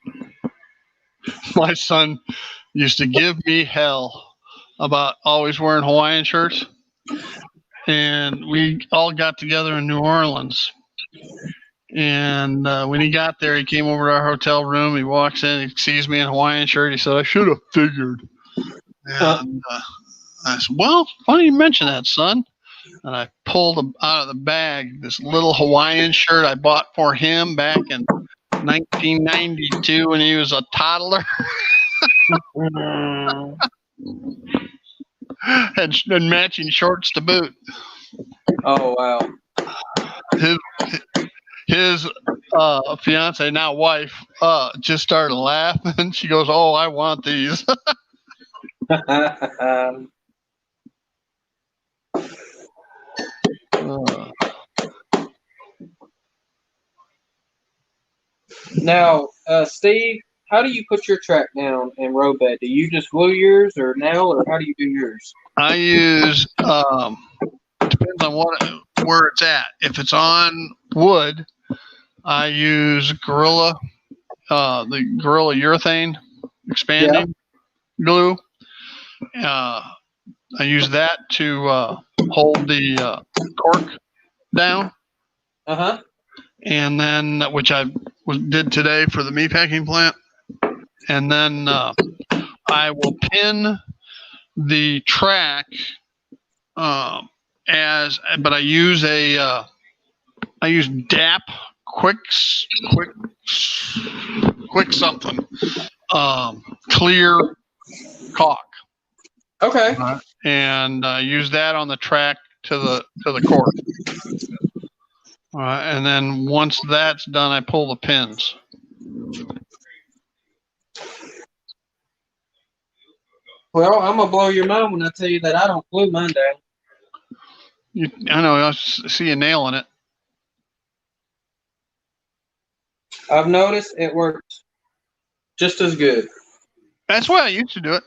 My son used to give me hell about always wearing Hawaiian shirts. And we all got together in New Orleans. And when he got there, he came over to our hotel room. He walks in, he sees me in a Hawaiian shirt. He said, I should have figured. And I said, well, funny you mention that, son. And I pulled out of the bag this little Hawaiian shirt I bought for him back in 1992 when he was a toddler. and matching shorts to boot. Oh, wow. His fiance, now wife, just started laughing. She goes, oh, I want these. Now, Steve, how do you put your track down in row bed? Do you just glue yours or nail, or how do you do yours? I use, depends on where it's at. If it's on wood, I use the Gorilla urethane expanding glue. I use that to hold the cork down. Uh-huh. And then, which I did today for the meatpacking plant. And then I will pin the track but I use DAP quick something, clear caulk, Okay. and use that on the track to the court. And then once that's done, I pull the pins. Well, I'm gonna blow your mind when I tell you that I don't glue mine down. I know. I see you nailing it. I've noticed it works just as good. That's why I used to do it.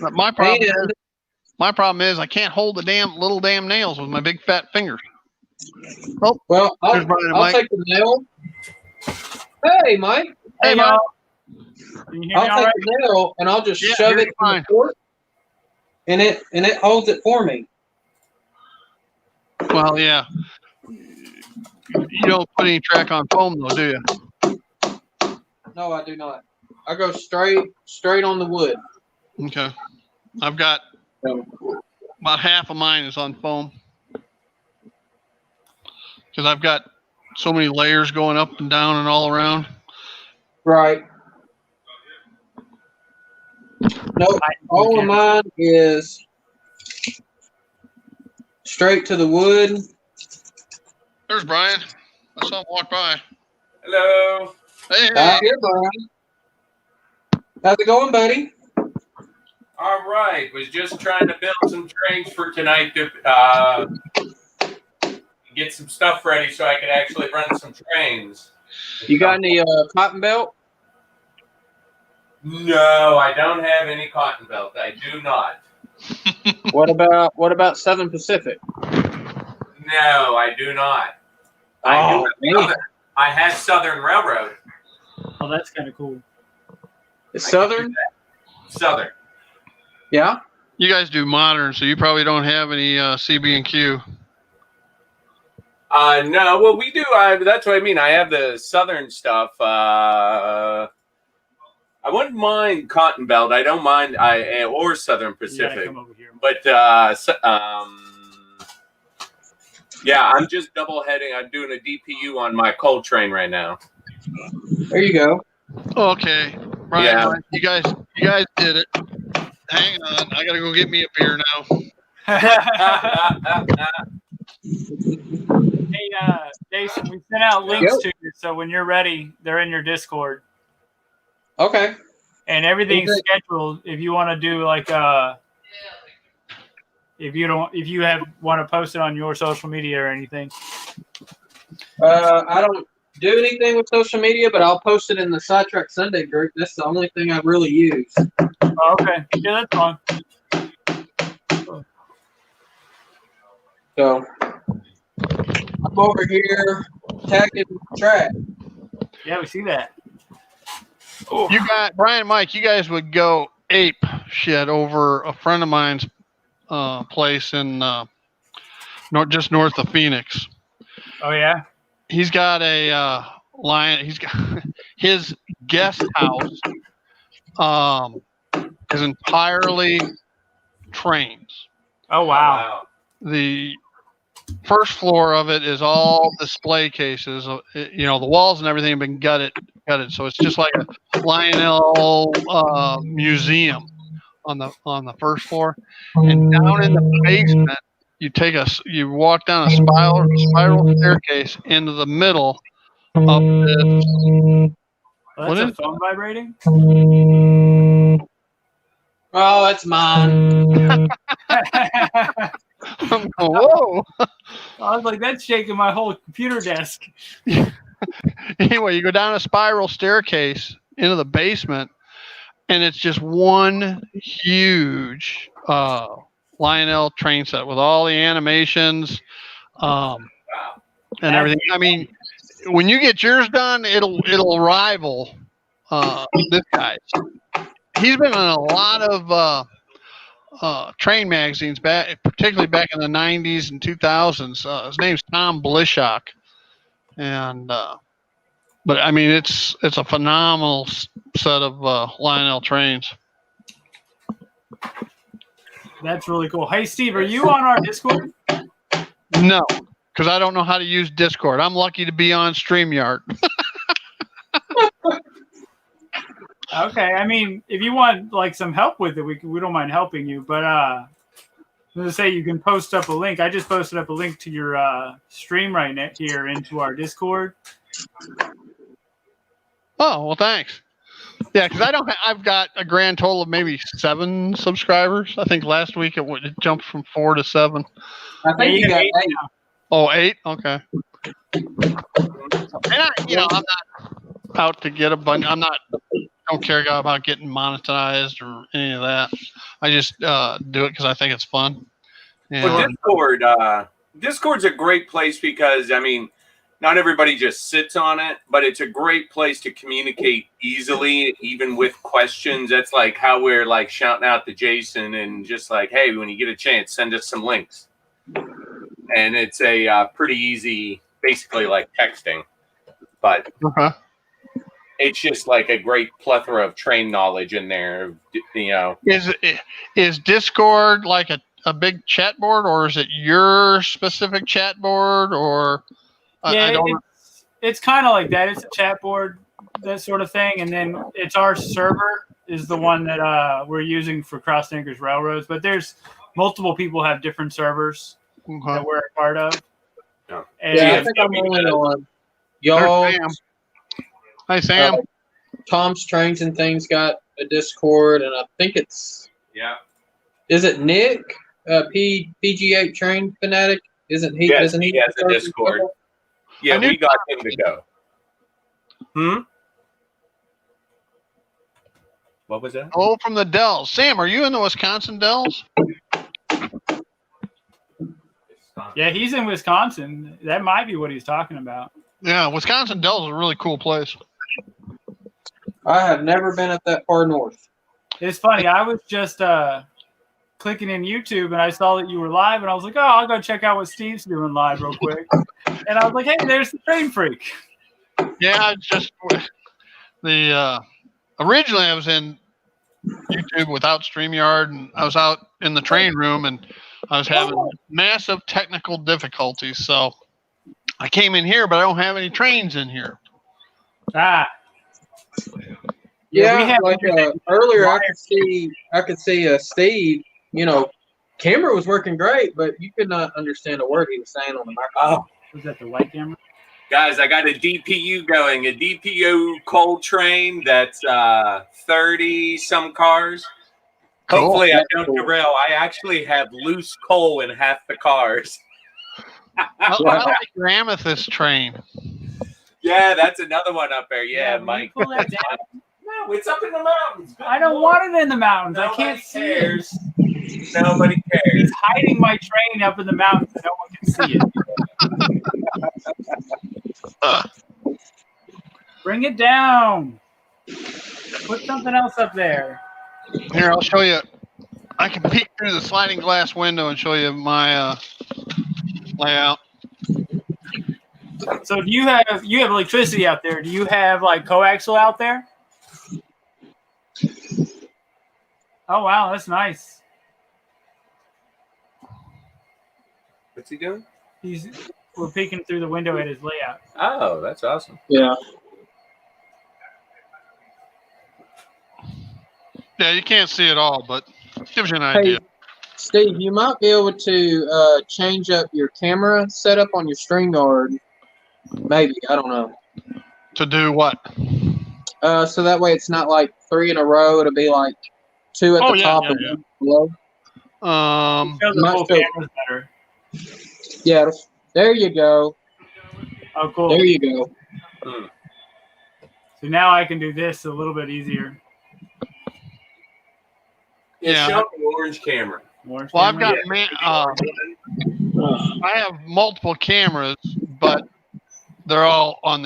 But my problem is I can't hold the little damn nails with my big fat fingers. Oh, well, I'll take the nail. Hey, Mike. Hey, Mike. I'll take the nail and I'll just shove it in the court, and it holds it for me. Well, yeah. You don't put any track on foam, though, do you? No, I do not. I go straight on the wood. Okay. I've got about half of mine is on foam because I've got so many layers going up and down and all around. Right. Nope. All of mine is straight to the wood. There's Brian. I saw him walk by. Hello. Hey. Here, Brian. How's it going, buddy? All right. Was just trying to build some trains for tonight to get some stuff ready so I could actually run some trains. You got any cotton belt? No, I don't have any cotton belt. I do not. What about Southern Pacific? No, I do not. Oh, I have Southern Railroad. Oh, that's kind of cool. It's Southern? Southern. Yeah? You guys do modern, so you probably don't have any CB&Q. No, well, we do. That's what I mean. I have the Southern stuff. I wouldn't mind Cotton Belt. I don't mind or Southern Pacific. Come over here. But yeah, I'm just double heading. I'm doing a DPU on my coal train right now. There you go. Okay, Brian, you guys did it. Hang on, I gotta go get me a beer now. Hey, Jason, we sent out links to you, so when you're ready, they're in your Discord. Okay. And everything's scheduled. If you want to do like if you want to post it on your social media or anything. I don't do anything with social media, but I'll post it in the Sidetrack Sunday group. That's the only thing I really use. Oh, okay. Yeah, that's fine. So I'm over here tagging the track. Yeah, we see that. You got Brian and Mike, you guys would go ape shit over a friend of mine's place in just north of Phoenix. Oh yeah. He's got a lion. He's got his guest house is entirely trains. Oh wow. The first floor of it is all display cases. You know, the walls and everything have been gutted. So it's just like a Lionel museum on the first floor. And down in the basement, you walk down a spiral staircase into the middle of this. Well, that's a phone vibrating. Oh, it's mine. Whoa! I was like, that's shaking my whole computer desk. Anyway, you go down a spiral staircase into the basement, and it's just one huge Lionel train set with all the animations and everything. I mean, when you get yours done, it'll rival this guy's. He's been in a lot of train magazines, particularly back in the 90s and 2000s. His name's Tom Blishock. And but I mean, it's a phenomenal set of Lionel trains. That's really cool. Hey, Steve, are you on our Discord? No, because I don't know how to use Discord. I'm lucky to be on StreamYard. Okay, I mean, if you want like some help with it, we don't mind helping you. But let's say you can post up a link. I just posted up a link to your stream right here into our Discord. Oh, well, thanks. Yeah, because I've got a grand total of maybe 7 subscribers. I think last week it jumped from 4 to 7. I think you got 8. now. Oh, 8? Okay. And I'm not out to get a bunch. Don't care about getting monetized or any of that. I just do it because I think it's fun. Well, Discord's a great place because, I mean, not everybody just sits on it, but it's a great place to communicate easily, even with questions. That's like how we're like shouting out to Jason and just like, hey, when you get a chance, send us some links. And it's a pretty easy, basically like texting, but it's just like a great plethora of train knowledge in there. You know, is Discord like a big chat board, or is it your specific chat board, or? Yeah, it's kind of like that. It's a chat board, that sort of thing, and then it's our server is the one that we're using for Cross Anchors Railroads. But there's multiple people have different servers that we're a part of. No. And Yeah, I think I'm only on y'all. Hi, Sam. Tom's Trains and Things got a Discord, and I think it's Is it Nick? PG8 Train Fanatic? Isn't he? Yes, Isn't he has a Discord. Yeah, we got him to go. What was that? Oh, from the Dells. Sam, are you in the Wisconsin Dells? Yeah, he's in Wisconsin. That might be what he's talking about. Yeah, Wisconsin Dells is a really cool place. I have never been up that far north. It's funny. I was just clicking in YouTube and I saw that you were live, and I was like, oh, I'll go check out what Steve's doing live real quick. And I was like, hey, there's the Train Freak. Yeah, it's just originally I was in YouTube without StreamYard, and I was out in the train room, and I was having massive technical difficulties. So I came in here, but I don't have any trains in here. Ah. Yeah, like earlier, I could see Steve. You know, camera was working great, but you could not understand a word he was saying on the microphone. Was that the white camera? Guys, I got a DPU going, a DPU coal train that's 30 some cars. Cool. Hopefully I don't derail. I actually have loose coal in half the cars. I like your amethyst train. Yeah, that's another one up there. Yeah, Mike. Pull that down. No, it's up in the mountains. I don't want it in the mountains. I can't see it. Nobody cares. He's hiding my train up in the mountains. No one can see it. Bring it down. Put something else up there. Here, I'll show you. I can peek through the sliding glass window and show you my layout. So do you have electricity out there? Do you have like coaxial out there? Oh wow, that's nice. What's he doing? We're peeking through the window at his layout. Oh, that's awesome. Yeah. Yeah, you can't see it all, but it gives you an idea. Hey, Steve, you might be able to change up your camera setup on your StreamYard. Maybe, I don't know. To do what? So that way it's not like 3 in a row. It'll be like 2 at the top and 1 below. Show the full camera's better. Yeah, there you go. Oh, cool. There you go. So now I can do this a little bit easier. Yeah, show the orange camera. Well, I've got I have multiple cameras, but they're all on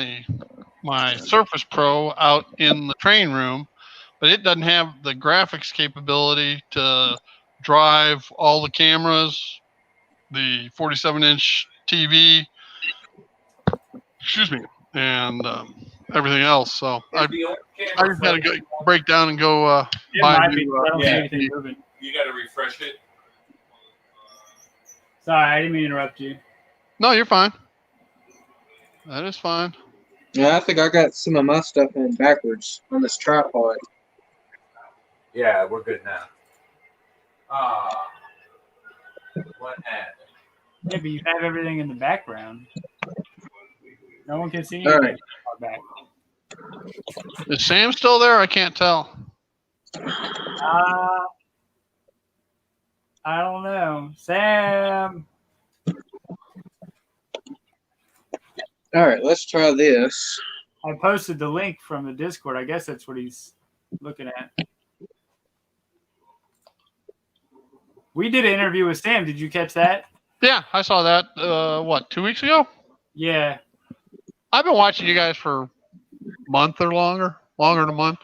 my Surface Pro out in the train room, but it doesn't have the graphics capability to drive all the cameras, the 47-inch TV, and everything else. So I just got to go break down and go buy a new. I don't see anything moving. You got to refresh it. Sorry, I didn't mean to interrupt you. No, you're fine. That is fine. Yeah, I think I got some of my stuff in backwards on this tripod. Yeah, we're good now. What happened? Yeah, but you have everything in the background. No one can see All anything. right. Back. Is Sam still there? I can't tell. I don't know. Sam. All right, let's try this. I posted the link from the Discord. I guess that's what he's looking at. We did an interview with Sam. Did you catch that? Yeah, I saw that. 2 weeks ago? Yeah. I've been watching you guys for a month or longer than a month.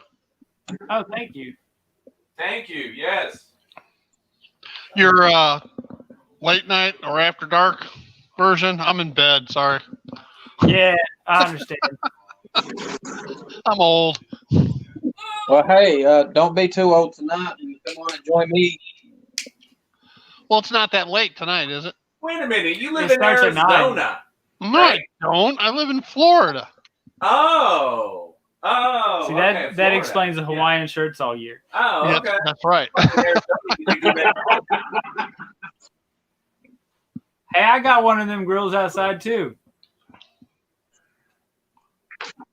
Oh, thank you. Thank you. Yes. Your late night or after dark version. I'm in bed. Sorry. Yeah, I understand. I'm old. Well, hey, don't be too old tonight and come on and join me. Well, it's not that late tonight, is it? Wait a minute. You live It in starts at 9. Arizona. No, Right. I don't. I live in Florida. Oh. See, Okay, that Florida. explains the Hawaiian shirts all year. Oh, Yeah, okay. that's right. Hey, I got one of them grills outside too.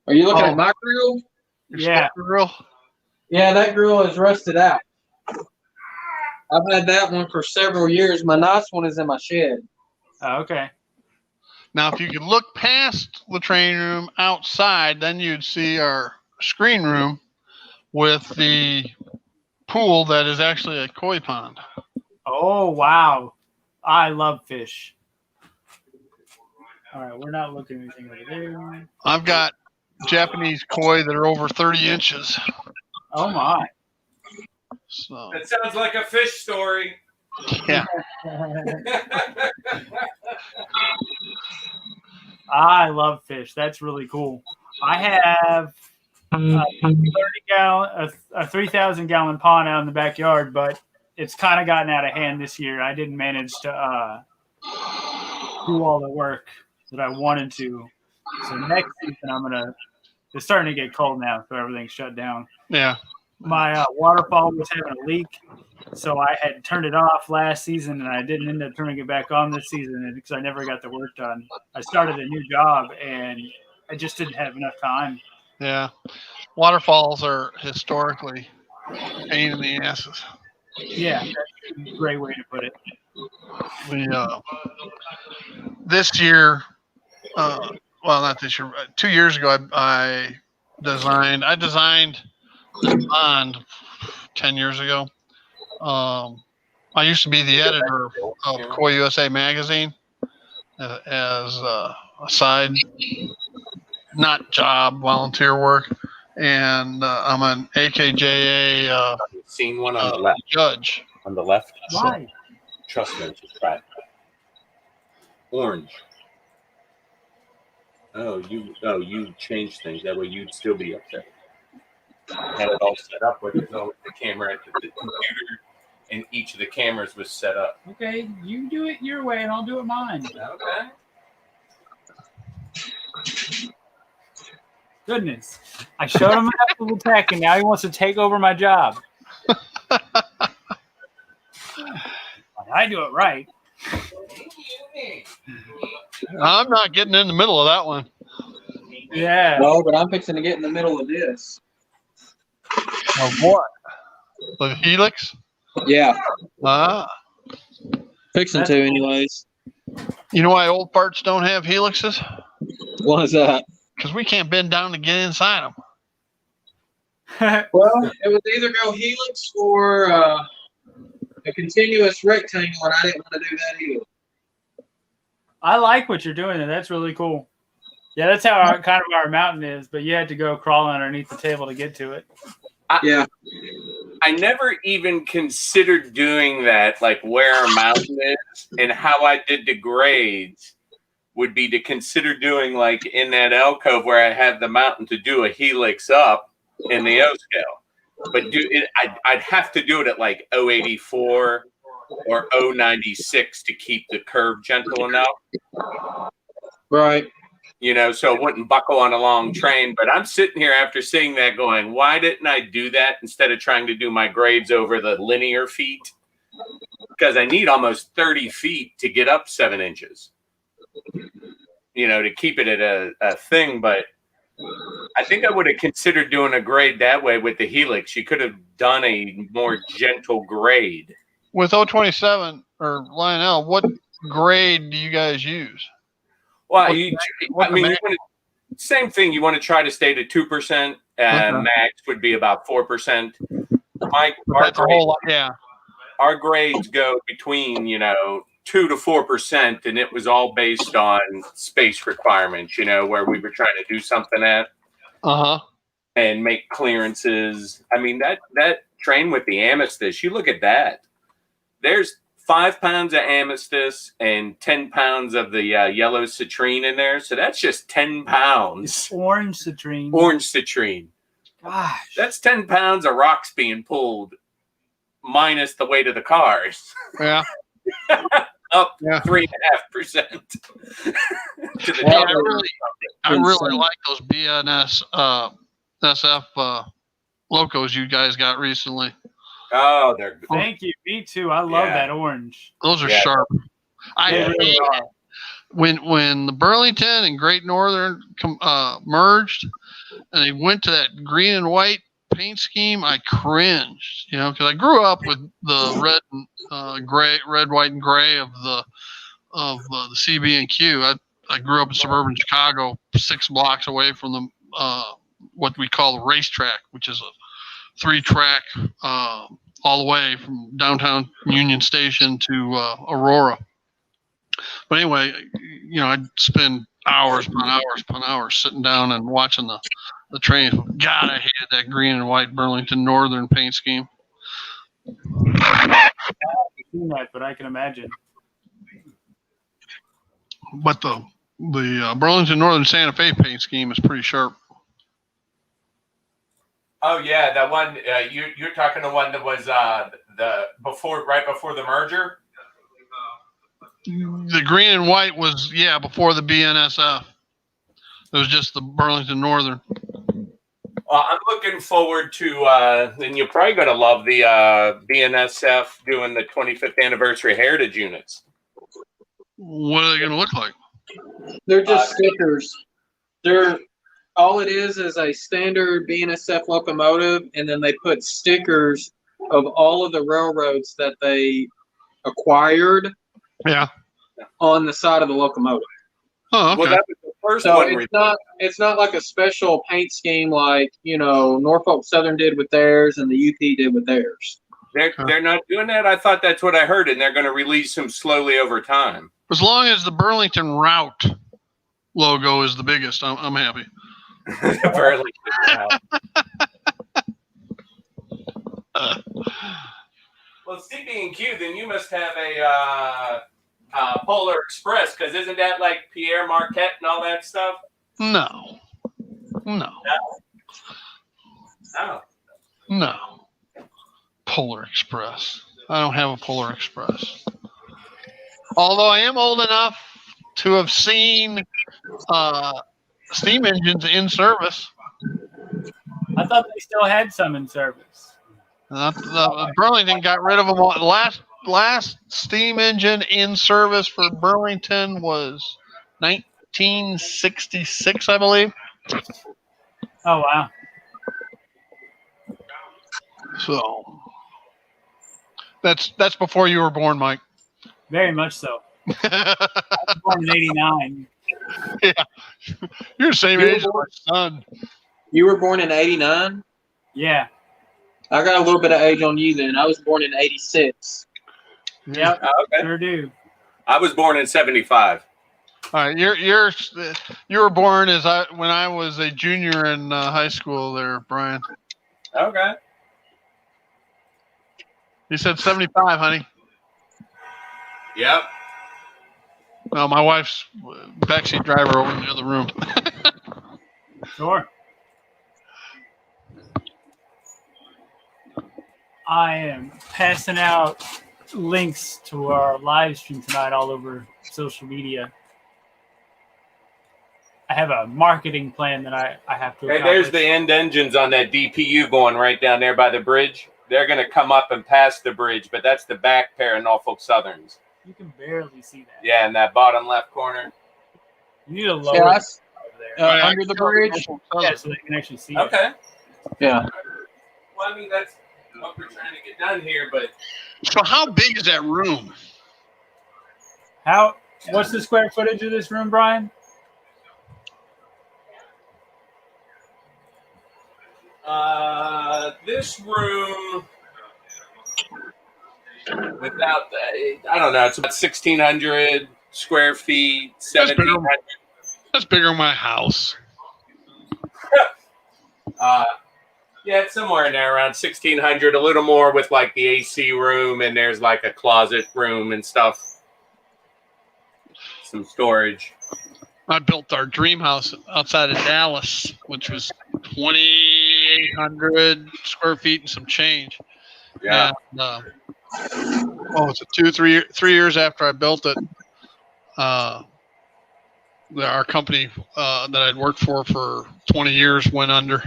Are you looking Oh. at my grill? Your Yeah. smoker grill. Yeah, that grill is rusted out. I've had that one for several years. My nice one is in my shed. Oh, okay. Now, if you could look past the training room outside, then you'd see our screen room with the pool that is actually a koi pond. Oh, wow. I love fish. All right, we're not looking at anything over there. I've got Japanese koi that are over 30 inches. Oh, my. So, That sounds like a fish story. yeah. I love fish. That's really cool. I have a 3,000 gallon pond out in the backyard, but it's kind of gotten out of hand this year. I didn't manage to do all the work that I wanted to. So next season, it's starting to get cold now, so everything's shut down. Yeah. My waterfall was having a leak, so I had turned it off last season, and I didn't end up turning it back on this season because I never got the work done. I started a new job, and I just didn't have enough time. Yeah. Waterfalls are historically a pain in the asses. Yeah, that's a great way to put it. This year, well, not this year, 2 years ago, I designed the pond 10 years ago. I used to be the editor of Koi USA magazine as a side, not job, volunteer work. And I'm an AKJA Seen one on the left. judge. On the left. Why? Trust me, just try it. Orange. Oh, you changed things. That way you'd still be up there. I had it all set up with the camera at the computer, and each of the cameras was set up. Okay, you do it your way, and I'll do it mine. Okay. Goodness. I showed him enough of tech, and now he wants to take over my job. I do it right. I'm not getting in the middle of that one. Yeah. No, but I'm fixing to get in the middle of this. Of what? The helix? Yeah, fixing That's to cool. anyways. You know why old parts don't have helixes? What is that? Because we can't bend down to get inside them. Well, it would either go helix or a continuous rectangle, and I didn't want to do that either. I like what you're doing there. That's really cool. Yeah, that's how our mountain is, but you had to go crawl underneath the table to get to it. Yeah. I never even considered doing that, like where our mountain is, and how I did the grades would be to consider doing like in that alcove where I have the mountain to do a helix up in the O scale. But I'd have to do it at like 084 or 096 to keep the curve gentle enough. Right. So it wouldn't buckle on a long train. But I'm sitting here after seeing that going, why didn't I do that instead of trying to do my grades over the linear feet? Because I need almost 30 feet to get up 7 inches, to keep it at a thing. But I think I would have considered doing a grade that way with the Helix. You could have done a more gentle grade. With 027 or Lionel, what grade do you guys use? Well, same thing. You want to try to stay to 2%. Max would be about 4%. Our grades go between 2 to 4%, and it was all based on space requirements. Where we were trying to do something at, and make clearances. I mean that train with the Amethyst. You look at that. There's 5 pounds of Amethyst and 10 pounds of the yellow citrine in there. So that's just 10 pounds. It's orange citrine. Orange citrine. Gosh. That's 10 pounds of rocks being pulled minus the weight of the cars. Yeah. Up 3.5%. I really like those BNS SF locos you guys got recently. Oh, they're good. Thank you. Me too. I love that orange. Those are sharp. When the Burlington and Great Northern merged, and they went to that green and white paint scheme, I cringed. Because I grew up with the red, white, and gray of the CB and Q. I grew up in suburban Chicago, 6 blocks away from the what we call the racetrack, which is a 3-track all the way from downtown Union Station to Aurora. But anyway, I'd spend hours upon hours sitting down and watching the trains. God, I hated that green and white Burlington Northern paint scheme. I've seen that, but I can imagine. But the Burlington Northern Santa Fe paint scheme is pretty sharp. Oh yeah, that one you're talking the one that was right before the merger. The green and white was before the BNSF. It was just the Burlington Northern. I'm looking forward to, and you're probably going to love the BNSF doing the 25th anniversary heritage units. What are they going to look like? They're just stickers. All it is a standard BNSF locomotive, and then they put stickers of all of the railroads that they acquired on the side of the locomotive. Oh, okay. Well, that was the first So one. it's not like a special paint scheme like, Norfolk Southern did with theirs and the UP did with theirs. They're not doing that? I thought that's what I heard, and they're going to release them slowly over time. As long as the Burlington Route logo is the biggest, I'm happy. Burlington Route. Well, CB&Q, then you must have a Polar Express, because isn't that like Pierre Marquette and all that stuff? No. Polar Express. I don't have a Polar Express. Although I am old enough to have seen steam engines in service. I thought they still had some in service. Burlington got rid of them all. Last steam engine in service for Burlington was 1966, I believe. Oh, wow. So that's before you were born, Mike. Very much so. I was born in 89. Yeah. You're the same age as my son. You were born in 89? Yeah. I got a little bit of age on you then. I was born in 86. Yep. Okay. Sure do. I was born in 75. All right, you were born when I was a junior in high school there, Brian. Okay. You said 75, honey. Yep. Well, my wife's backseat driver over in the other room. Sure. I am passing out links to our live stream tonight all over social media. I have a marketing plan that I have to Hey, accomplish. there's the end engines on that DPU going right down there by the bridge. They're going to come up and pass the bridge, but that's the back pair of Norfolk Southerns. You can barely see that. Yeah, in that bottom left corner. You need a lower Yeah, over there. under the bridge. Yeah, so they can actually see it. Okay. Yeah. Well, I mean, that's what we're trying to get done here, but So how big is that room? What's the square footage of this room, Brian? this room, without the, I don't know, it's about 1,600 square feet, 1,700. That's bigger than my house. Yeah, it's somewhere in there around 1,600, a little more with like the AC room, and there's like a closet room and stuff, some storage. I built our dream house outside of Dallas, which was 2,800 square feet and some change. Yeah. And, was it 3 years after I built it? Our company that I'd worked for 20 years went under.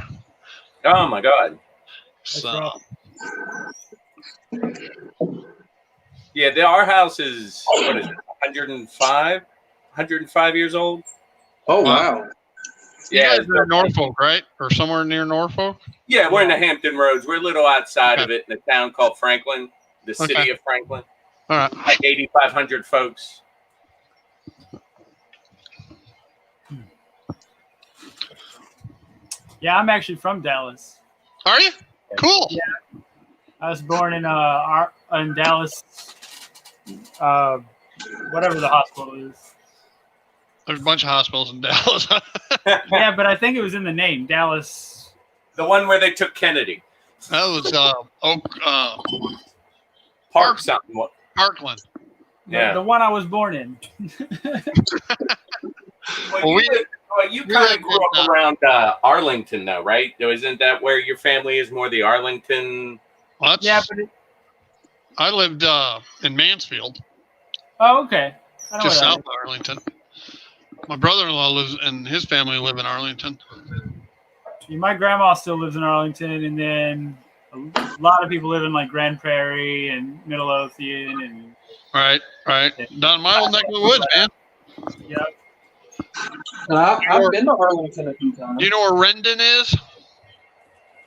Oh my God. So, Yeah, our house is, what is it, 105 years old? Oh, wow. you Yeah, guys are in Norfolk, right? Or somewhere near Norfolk? yeah, we're in the Hampton Roads. We're a little outside of it in a town called Franklin, the city of Franklin. All right. Like 8,500 folks. Yeah, I'm actually from Dallas. Are you? Cool. Yeah, I was born in Dallas, whatever the hospital is. There's a bunch of hospitals in Dallas. Yeah, but I think it was in the name, Dallas. The one where they took Kennedy. That was Park something. Parkland. Yeah. The one I was born in. Well, you kind of grew up around Arlington, though, right? Isn't that where your family is, more the Arlington? Well, Yeah, but I lived in Mansfield, oh, okay. I know just where that south of Arlington. My brother-in-law lives, and his family live in Arlington. is. My grandma still lives in Arlington, and then a lot of people live in like Grand Prairie and Middle Lothian, and Right. Down my old neck of the woods, man. yeah. I've been to Arlington a few times. Do you know where Rendon is?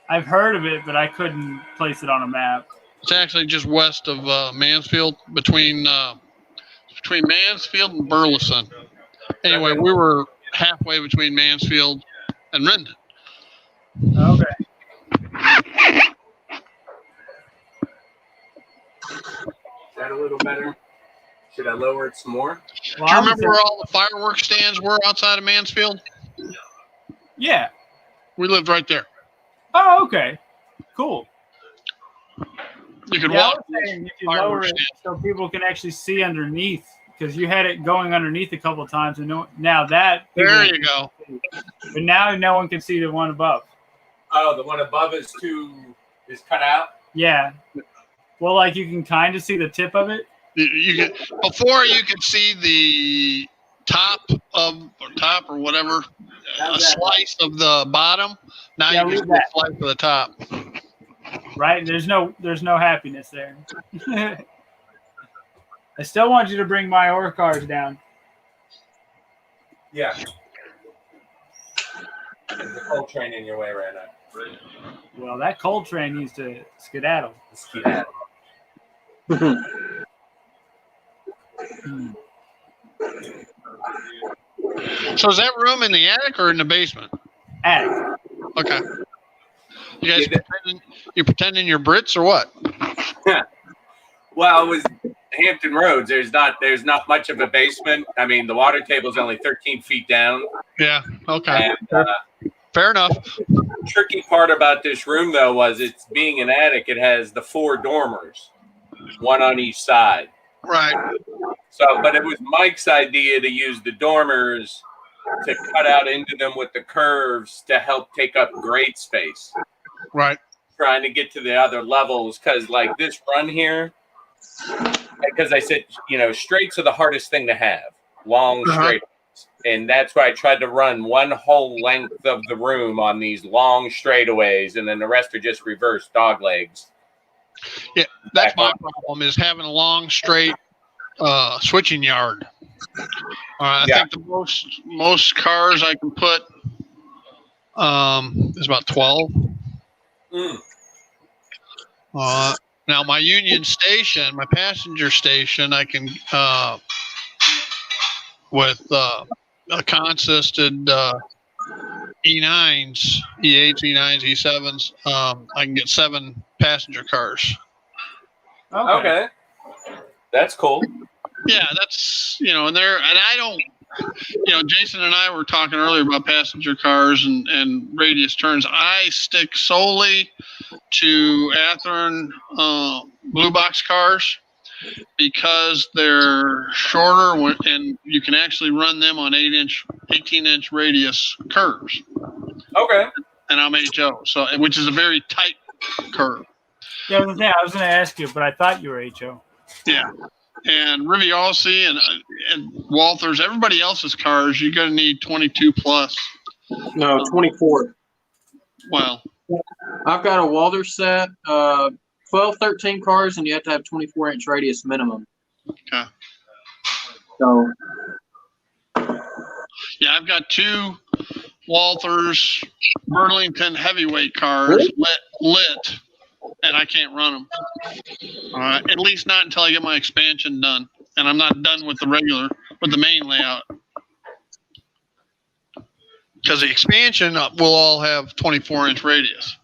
I've heard of it, but I couldn't place it on a map. It's actually just west of Mansfield, between Mansfield and Burleson. Anyway, we were halfway between Mansfield and Rendon. Okay. Is that a little better? Should I lower it some more? Well, Do you remember where all the fireworks stands were outside of Mansfield? Yeah. We lived right there. Oh, okay. Cool. You could Yeah, I walk. was saying if you lower it so people can actually see underneath, because you had it going underneath a couple of times, and now that There you go. But now no one can see the one above. Oh, the one above is cut out? Yeah. Well, like you can kind of see the tip of it. Before you could see the top or whatever, a slice of the bottom. Now Yeah, you can see leave a slice of the top. Right? There's no happiness there. I still want you to bring my ore cars down. Yeah. There's a coal train in your way right now. Well, that coal train needs to skedaddle. So is that room in the attic or in the basement? Attic. Okay. You guys pretending you're Brits or what? Well, it was Hampton Roads. There's not much of a basement. I mean, the water table's only 13 feet down. Yeah. Okay. And, fair enough. The tricky part about this room, though, was it's being an attic. It has the 4 dormers, one on each side. Right. So, but it was Mike's idea to use the dormers to cut out into them with the curves to help take up grate space. Right. Trying to get to the other levels, because like this run here, because I said, straights are the hardest thing to have, long straight. And that's why I tried to run one whole length of the room on these long straightaways, and then the rest are just reverse dog legs. Yeah, that's my problem, is having a long, straight switching yard. I think the most cars I can put is about 12. Now, my Union Station, my passenger station, I can, with a consisted E9s, E8s, E9s, E7s, I can get 7 passenger cars. Okay. That's cool. Yeah, that's, and I don't, Jason and I were talking earlier about passenger cars and radius turns. I stick solely to Athearn blue box cars because they're shorter and you can actually run them on 18-inch radius curves. Okay. And I'm HO, which is a very tight curve. Yeah, I was going to ask you, but I thought you were HO. Yeah. And Riviolsi and Walthers, everybody else's cars, you're going to need 22 plus. No, 24. Well, I've got a Walther set, 12, 13 cars, and you have to have 24-inch radius minimum. Okay. So. Yeah, I've got 2 Walthers Burlington heavyweight cars lit, and I can't run them. At least not until I get my expansion done, and I'm not done with the main layout. Because the expansion will all have 24-inch radius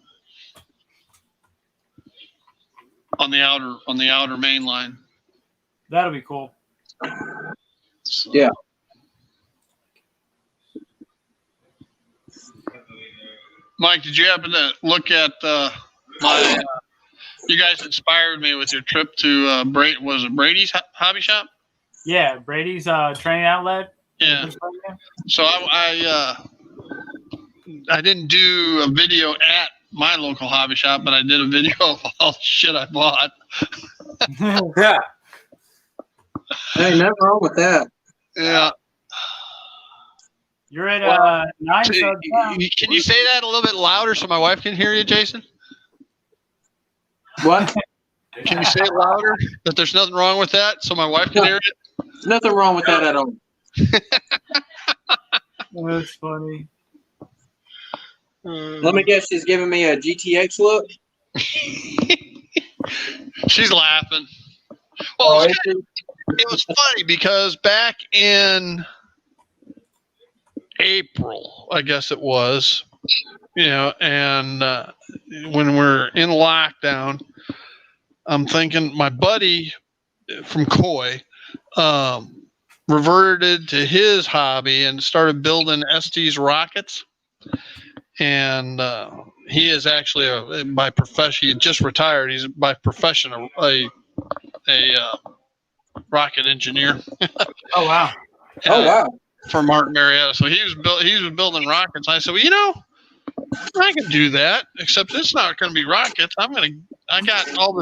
on the outer main line. That'll be cool. So. Yeah. Mike, did you happen to look at my? You guys inspired me with your trip to was it Brady's Hobby Shop? Yeah, Brady's training outlet. Yeah. So I didn't do a video at my local hobby shop, but I did a video of all the shit I bought. Yeah. Hey, nothing wrong with that. Yeah. You're at 9. Can you say that a little bit louder so my wife can hear you, Jason? What? Can you say it louder? That there's nothing wrong with that, so my wife can hear you? Nothing wrong with that at all. That's funny. Let me guess, she's giving me a GTX look. She's laughing. Well, it was funny because back in April, I guess it was, and when we're in lockdown, I'm thinking my buddy from Coy reverted to his hobby and started building Estes rockets. And he is actually by profession. He just retired. He's by profession a rocket engineer. Oh wow! For Martin Marietta. So he was building rockets. I said, well, I can do that, except it's not going to be rockets. I got all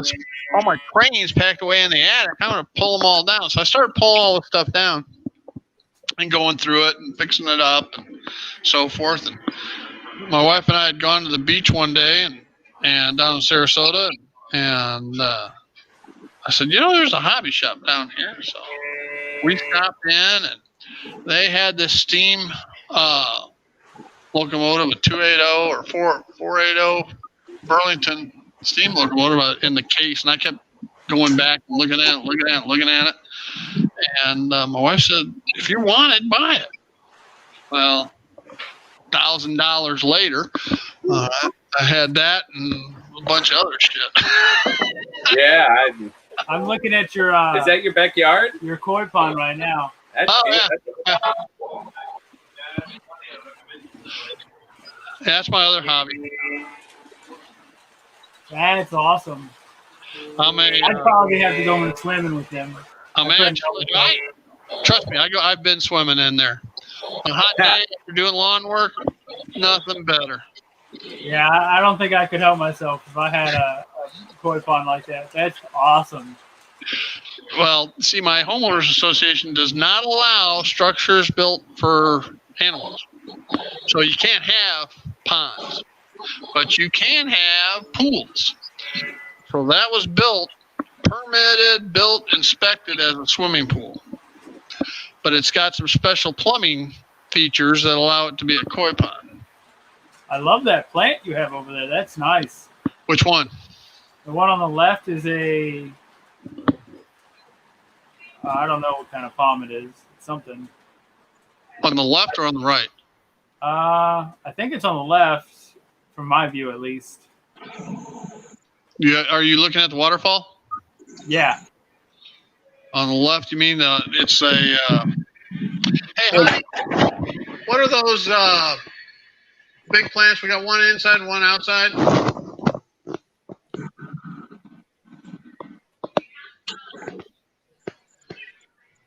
my cranes packed away in the attic. I'm going to pull them all down. So I started pulling all the stuff down and going through it and fixing it up and so forth. And my wife and I had gone to the beach one day and down in Sarasota, and I said, there's a hobby shop down here. So we stopped in, and they had this steam locomotive, a 280 or 480 Burlington steam locomotive in the case, and I kept going back and looking at it. And my wife said, if you want it, buy it. Well, $1,000 later, I had that and a bunch of other shit. Yeah. I'm looking at your. Is that your backyard? Your koi pond right now. Yeah. That's my other hobby. That's awesome. I'd probably have to go in swimming with them. Trust me, I've been swimming in there. On a hot day after doing lawn work, nothing better. Yeah, I don't think I could help myself if I had a koi pond like that. That's awesome. Well, see, my homeowners association does not allow structures built for animals. So you can't have ponds, but you can have pools. So that was permitted, built, inspected as a swimming pool. But it's got some special plumbing features that allow it to be a koi pond. I love that plant you have over there. That's nice. Which one? The one on the left is a, I don't know what kind of palm it is. It's something. On the left or on the right? I think it's on the left, from my view at least. Yeah, are you looking at the waterfall? Yeah. On the left, you mean it's a. Hey, honey, what are those big plants? We got one inside and one outside.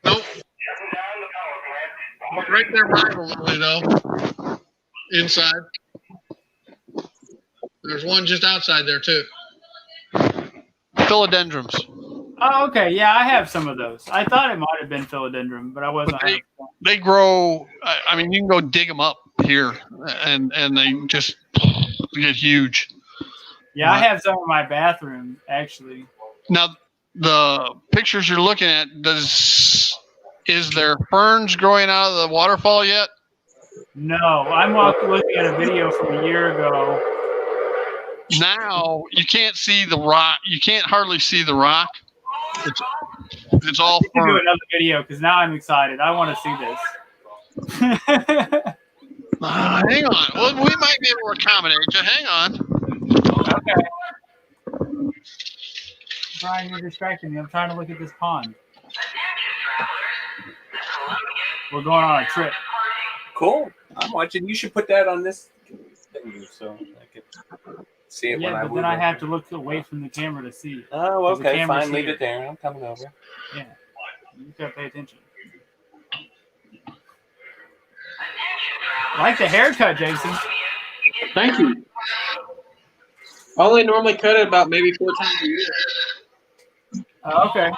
Nope. Right there, rivalry though. Inside. There's one just outside there too. Philodendrons. Oh, okay. Yeah, I have some of those. I thought it might have been philodendron, but I wasn't. They grow. I mean, you can go dig them up here, and they just get huge. Yeah, I have some in my bathroom actually. Now, the pictures you're looking at, is there ferns growing out of the waterfall yet? No, I'm looking at a video from a year ago. Now you can't see the rock. You can't hardly see the rock. It's all We can do fern. another video because now I'm excited. I want to see this. Hang on. Well, we might be able to accommodate you. Hang on. Okay. Brian, you're distracting me. I'm trying to look at this pond. We're going on a trip. Cool. I'm watching. You should put that on this thing so I can see it when I but then I have to look away from the camera to see. Oh, 'Cause the okay. camera's Fine. Leave here. it there. I'm coming over. Yeah. You gotta pay attention. I like the haircut, Jason. Thank you. I only normally cut it about maybe 4 times a year. Okay.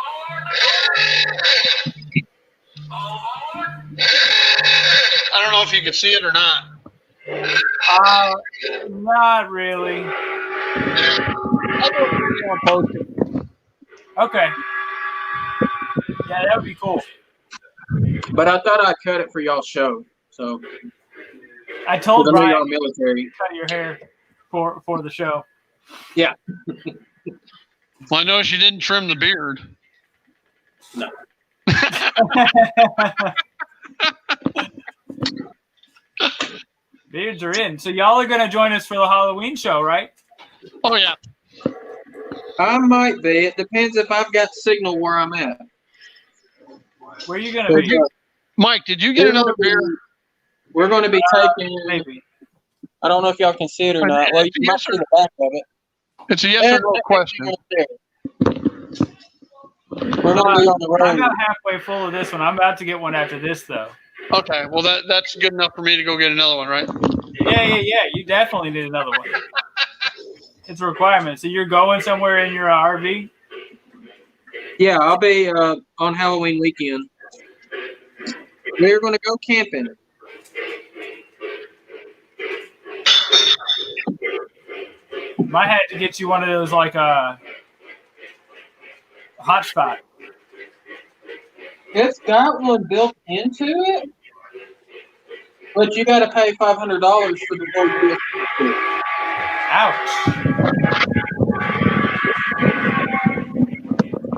I don't know if you can see it or not. Not really. Okay. Yeah, that would be cool. But I thought I cut it for y'all's show. So I told 'cause I know Brian y'all military. to cut your hair for the show. Yeah. Well, I noticed you didn't trim the beard. No. Beards are in. So y'all are gonna join us for the Halloween show, right? Oh yeah. I might be. It depends if I've got signal where I'm at. Where are you gonna be? Mike, did you get another beer? We're going to be taking. Maybe. I don't know if y'all can see it or not. Well, you might see the back of it. It's a yes or no question. We're going to be on the I'm road. about halfway full of this one. I'm about to get one after this, though. Okay, well that's good enough for me to go get another one, right? Yeah. You definitely need another one. It's a requirement. So you're going somewhere in your RV? Yeah, I'll be on Halloween weekend. We're going to go camping. Might have to get you one of those like hotspot. It's got one built into it, but you got to pay $500 for the whole deal. Ouch.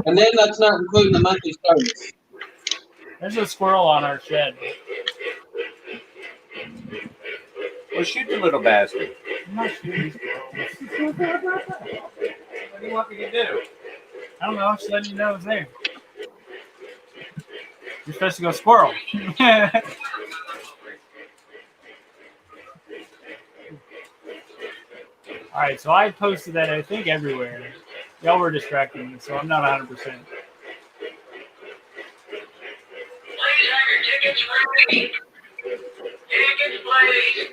And then that's not including the monthly service. There's a squirrel on our shed. Well, shoot the little bastard. I'm not shooting squirrels. What do you want me to do? I don't know. Just letting you know it's there. You're supposed to go squirrel. All right, so I posted that, I think, everywhere. Y'all were distracting me, so I'm not 100%. Please have your tickets ready. Tickets, please.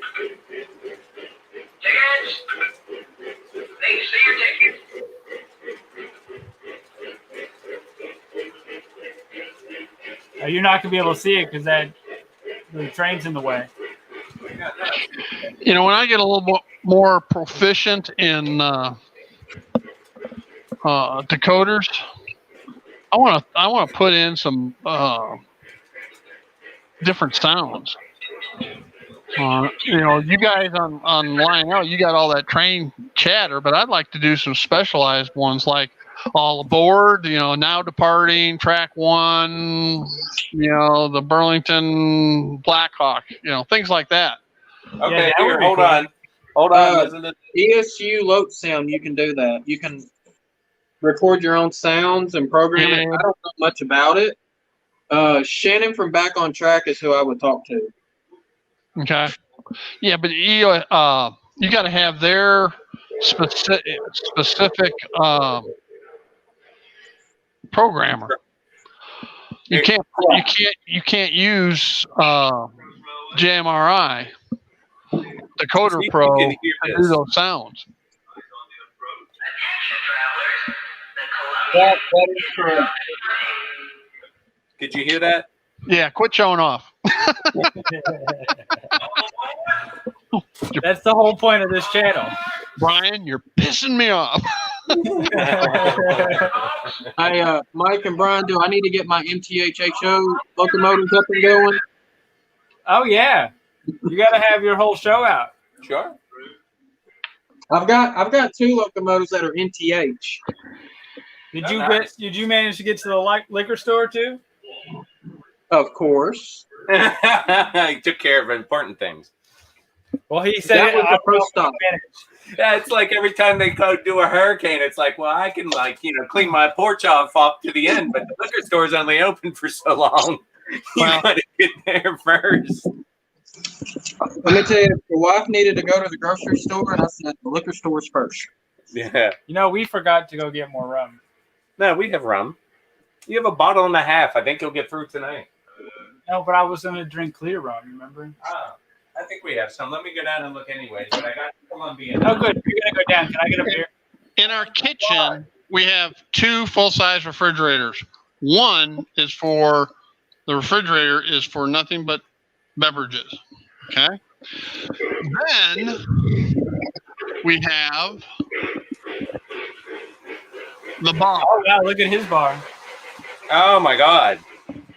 Tickets. Please see your tickets. You're not gonna be able to see it because the train's in the way. You know, when I get a little bit more proficient in decoders, I want to put in some different sounds. You know, you guys on Line Out, you got all that train chatter, but I'd like to do some specialized ones like all aboard, you know, now departing, track 1, you know, the Burlington Blackhawk, you know, things like that. Okay, that here, would be hold cool. on. Hold on. Listen to ESU Load Sound, you can do that. You can record your own sounds and program it. Yeah. I don't know much about it. Shannon from Back on Track is who I would talk to. Okay. Yeah, but you got to have their specific programmer. You can't use JMRI Decoder See if Pro you can hear to this. do those sounds. That is correct. Did you hear that? Yeah, quit showing off. That's the whole point of this channel. Brian, you're pissing me off. Hey, Mike and Brian, do I need to get my MTHHO locomotives up and going? Oh yeah, you got to have your whole show out. Sure. I've got 2 locomotives that are NTH. Did you manage to get to the liquor store too? Of course. He took care of important things. Well, he said That was the first stop. Yeah, it's like every time they go do a hurricane, it's like, well, I can clean my porch off to the end, but the liquor store's only open for so long. You gotta get there first. Let me tell you, the wife needed to go to the grocery store, and I said the liquor store's first. Yeah. You know, we forgot to go get more rum. No, we have rum. You have a bottle and a half. I think you'll get through tonight. No, but I was going to drink clear rum, remember? Oh, I think we have some. Let me go down and look anyways. But I got Colombian. Oh, good. You're going to go down. Can I get a beer? In our kitchen, we have 2 full-size refrigerators. One is for the refrigerator is for nothing but beverages. Okay. Then we have the bar. Oh, wow. Look at his bar. Oh my God.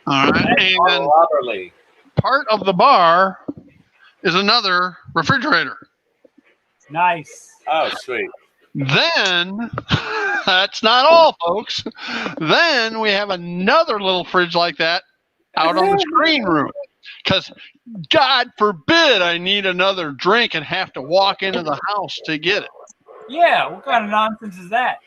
All right. And Lovely. part of the bar is another refrigerator. Nice. Oh, sweet. Then, that's not all, folks. Then we have another little fridge like that out on the screen room. Because, God forbid, I need another drink and have to walk into the house to get it. Yeah. What kind of nonsense is that?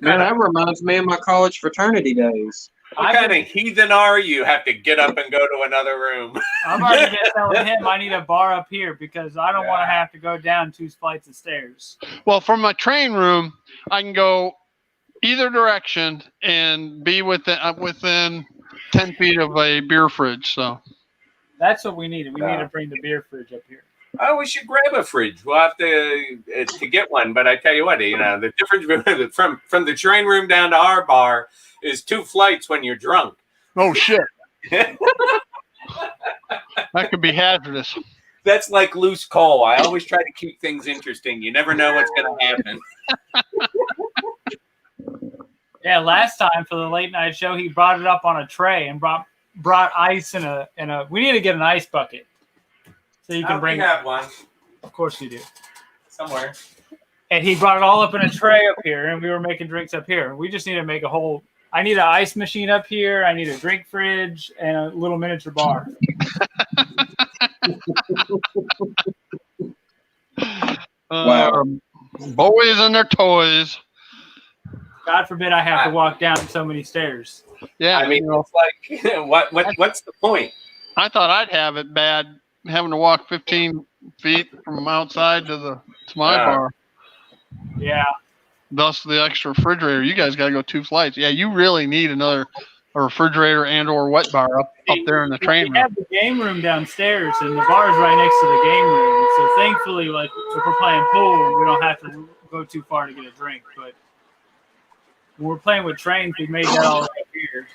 Man, that reminds me of my college fraternity days. What kind of heathen are you? Have to get up and go to another room. I'm already just telling him I need a bar up here because I don't want to have to go down 2 flights of stairs. Well, from my train room, I can go either direction and be within 10 feet of a beer fridge. So That's what we needed. We need to bring the beer fridge up here. Oh, we should grab a fridge. We'll have to get one. But I tell you what, the difference from the train room down to our bar is 2 flights when you're drunk. oh shit, that could be hazardous. That's like loose coal. I always try to keep things interesting. You never know what's going to happen. Yeah, last time for the late night show, he brought it up on a tray and brought ice in a. We need to get an ice bucket so you can bring. We have one Of course you do. somewhere. And he brought it all up in a tray up here, and we were making drinks up here. We just need to make a whole. I need an ice machine up here. I need a drink fridge and a little miniature bar. Wow. Boys and their toys. God forbid I have to walk down so many stairs. Yeah, I mean, it's like, what's the point? I thought I'd have it bad having to walk 15 feet from outside to my bar. Yeah. Thus the extra refrigerator. You guys got to go 2 flights. Yeah, you really need a refrigerator and/or wet bar up there in the train room. We have the game room downstairs, and the bar is right next to the game room. So thankfully, like if we're playing pool, we don't have to go too far to get a drink. But when we're playing with trains, we made that all right here.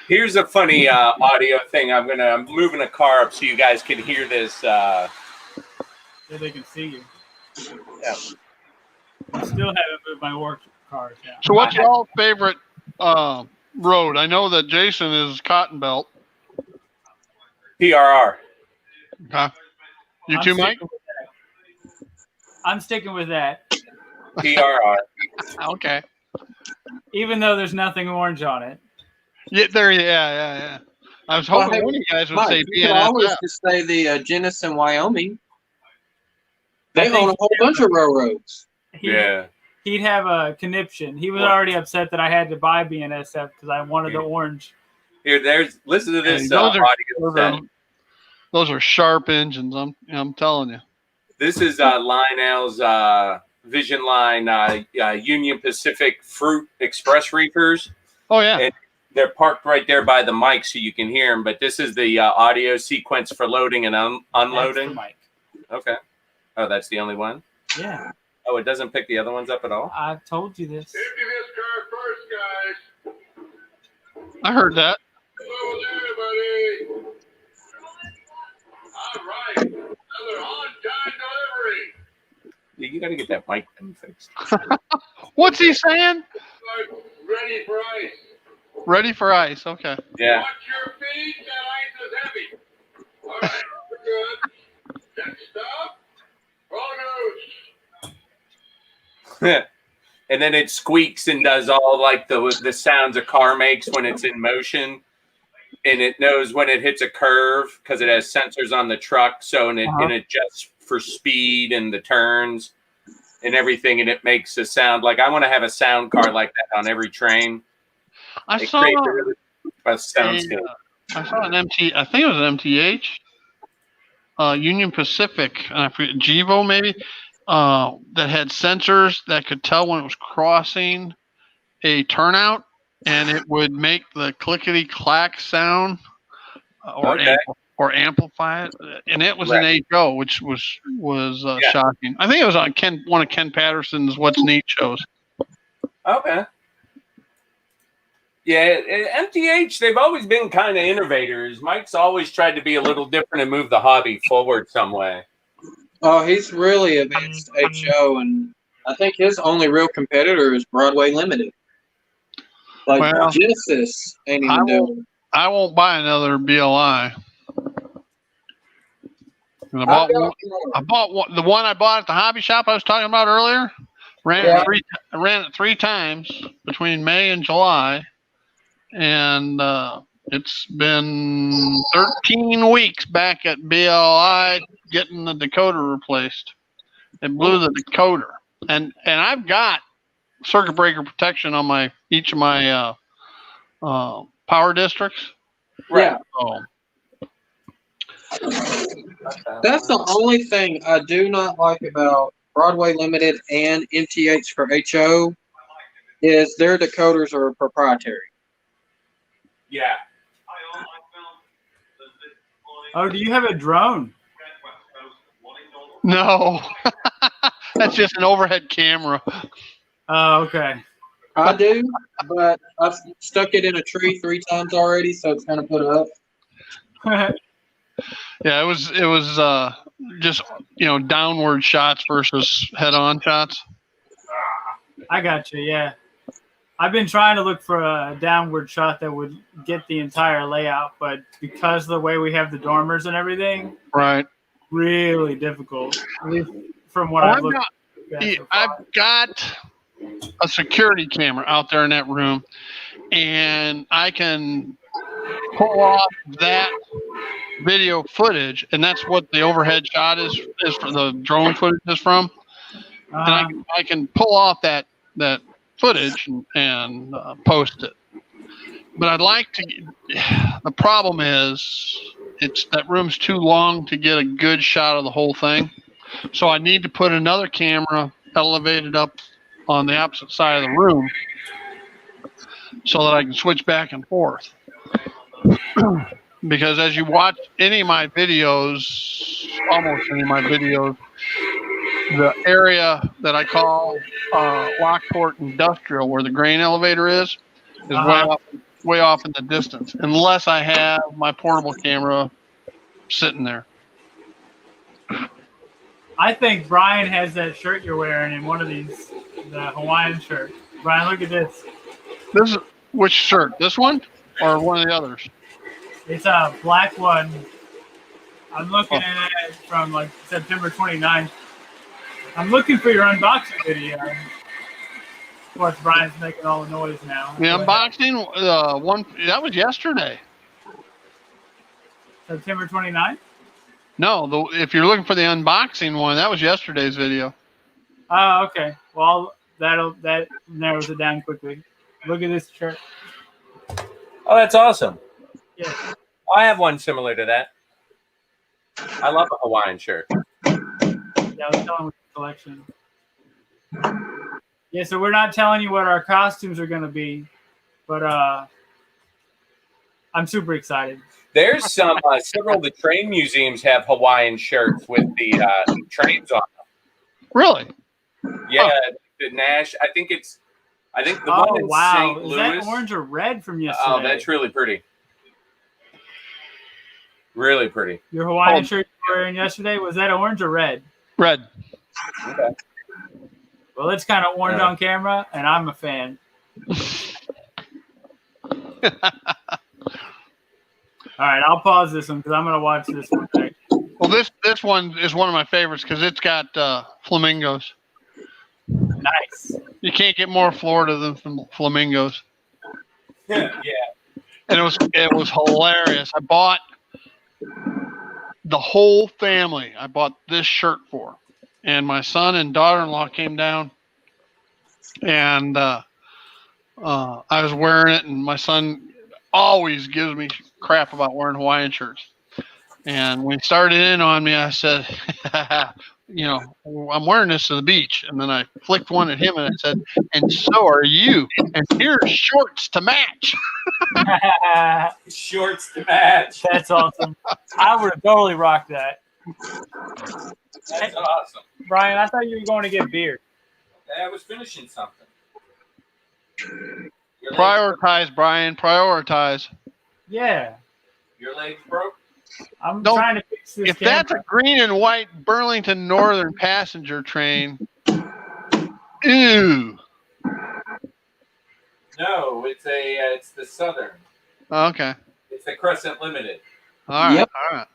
Here's a funny audio thing. I'm moving a car up so you guys can hear this. So they can see you. Yeah. I still haven't moved my work cars yet. So what's y'all's favorite road? I know that Jason is Cotton Belt. PRR. Okay. You I'm too, sticking Mike? with that. I'm sticking with that, PRR. Okay. even though there's nothing orange on it. Yeah. I was hoping Well, hey, one of you guys would Mike, say you could always BNSF. just say the Genesee, Wyoming. They I think own a whole bunch of railroads. He'd have a conniption. He was already upset that I had to buy BNSF because I wanted the orange. Here, listen to this Hey, audio. Those are sharp engines. I'm telling you. This is Lionel's Vision Line Union Pacific Fruit Express reefers. Oh yeah. And they're parked right there by the mic so you can hear them. But this is the audio sequence for loading and unloading. That's the mic. Okay. Oh, that's the only one? Yeah. Oh, it doesn't pick the other ones up at all? I've told you this. Empty this car first, guys. I heard that. Over there, buddy. All right. Another on-time delivery. You got to get that mic thing fixed. What's he saying? Ready for ice. Ready for ice. Okay. Yeah. Watch your feet. That ice is heavy. All right. We're good. Next stop. Roanoke. And then it squeaks and does all like the sounds a car makes when it's in motion. And it knows when it hits a curve because it has sensors on the truck. So and it adjusts for speed and the turns and everything. And it makes a sound like I want to have a sound card like that on every train. I It saw creates a really best soundscape. I saw an I think it was an MTH, Union Pacific, I forget, Gevo maybe, that had sensors that could tell when it was crossing a turnout, and it would make the clickety clack sound, or amplify it, and it was an HO, which was shocking. I think it was on one of Ken Patterson's What's Neat shows. Okay. Yeah, MTH, they've always been kind of innovators. Mike's always tried to be a little different and move the hobby forward some way. Oh, he's really advanced HO, and I think his only real competitor is Broadway Limited. Like Well, Genesis ain't even doing it. I won't buy another BLI. I bought one, the one I bought at the hobby shop I was talking about earlier. I ran it 3 times between May and July, and it's been 13 weeks back at BLI getting the decoder replaced. It blew the decoder, and I've got circuit breaker protection on each of my power districts. Yeah. So, That's the only thing I do not like about Broadway Limited and MTH for HO is their decoders are proprietary. Yeah. Oh, do you have a drone? no, that's just an overhead camera. Oh, okay. I do, but I've stuck it in a tree 3 times already, so it's going to put up. Yeah, it was just downward shots versus head-on shots. I got you. Yeah, I've been trying to look for a downward shot that would get the entire layout, but because of the way we have the dormers and everything, Right. really difficult. At least from what I've looked at so far. I've got a security camera out there in that room, and I can pull off that video footage, and that's what the overhead shot is for the drone footage is from. And I can pull off that footage and post it. But I'd like to. The problem is, that room's too long to get a good shot of the whole thing. So I need to put another camera elevated up on the opposite side of the room so that I can switch back and forth. Because as you watch any of my videos, almost any of my videos, the area that I call Lockport Industrial, where the grain elevator is, is way off in the distance, unless I have my portable camera sitting there. I think Brian has that shirt you're wearing in one of these, the Hawaiian shirt. Brian, look at this. This is which shirt? This one or one of the others? It's a black one. I'm looking at it from like September 29th. I'm looking for your unboxing video. Of course, Brian's making all the noise now. The unboxing one that was yesterday. September 29th? No, if you're looking for the unboxing one, that was yesterday's video. Oh, okay. Well, that narrows it down quickly. Look at this shirt. Oh, that's awesome. Yeah. I have one similar to that. I love a Hawaiian shirt. Yeah, I was telling with the collection. Yeah, so we're not telling you what our costumes are going to be, but I'm super excited. There's some several of the train museums have Hawaiian shirts with the trains on them. Really? Yeah, the Nash. I think the one in St. Is Louis. that orange or red from yesterday? Oh, that's really pretty. Really pretty. Your Hawaiian shirt you were wearing yesterday, was that orange or red? Red. Okay. Well, it's kind of orange on camera, and I'm a fan. All right, I'll pause this one because I'm going to watch this one next. Well, this one is one of my favorites because it's got flamingos. Nice. You can't get more Florida than flamingos. Yeah. And it was hilarious. I bought the whole family. I bought this shirt for, and my son and daughter-in-law came down, and I was wearing it, and my son always gives me crap about wearing Hawaiian shirts. And when he started in on me, I said, I'm wearing this to the beach. And then I flicked one at him and I said, and so are you. And here's shorts to match. Shorts to match. That's awesome. I would have totally rocked that. That's awesome. Brian, I thought you were going to get beer. I was finishing something. Prioritize, Brian. Prioritize. Yeah. Your legs broke? I'm trying to fix this. If that's a green and white Burlington Northern passenger train, ew. No, it's the Southern. Okay. It's the Crescent Limited. All right. Yep. All right.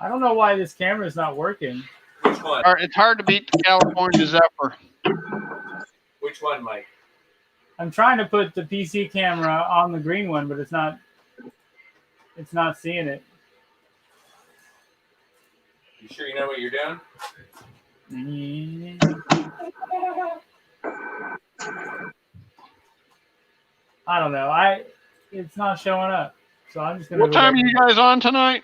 I don't know why this camera is not working. Which one? All right. It's hard to beat the California Zephyr. Which one, Mike? I'm trying to put the PC camera on the green one, but it's not seeing it. You sure you know what you're doing? I don't know. It's not showing up. So I'm just gonna. What time are you guys on tonight?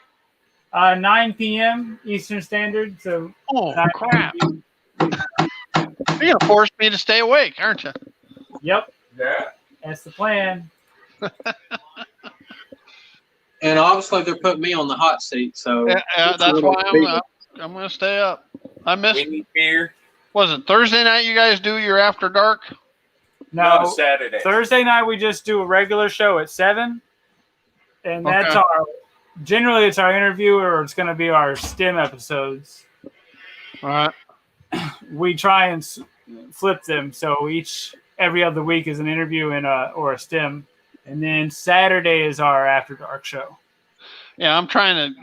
9 p.m. Eastern Standard. So. Oh crap! You're gonna force me to stay awake, aren't you? Yep. Yeah. That's the plan. And obviously they're putting me on the hot seat, so Yeah, that's why I'm gonna stay up. I missed. We need beer. Was it Thursday night? You guys do your after dark? No, Saturday. Thursday night we just do a regular show at 7, and that's Okay. generally it's our interview or it's going to be our STEM episodes. All right. We try and flip them, so every other week is an interview or a STEM, and then Saturday is our after dark show. Yeah, I'm trying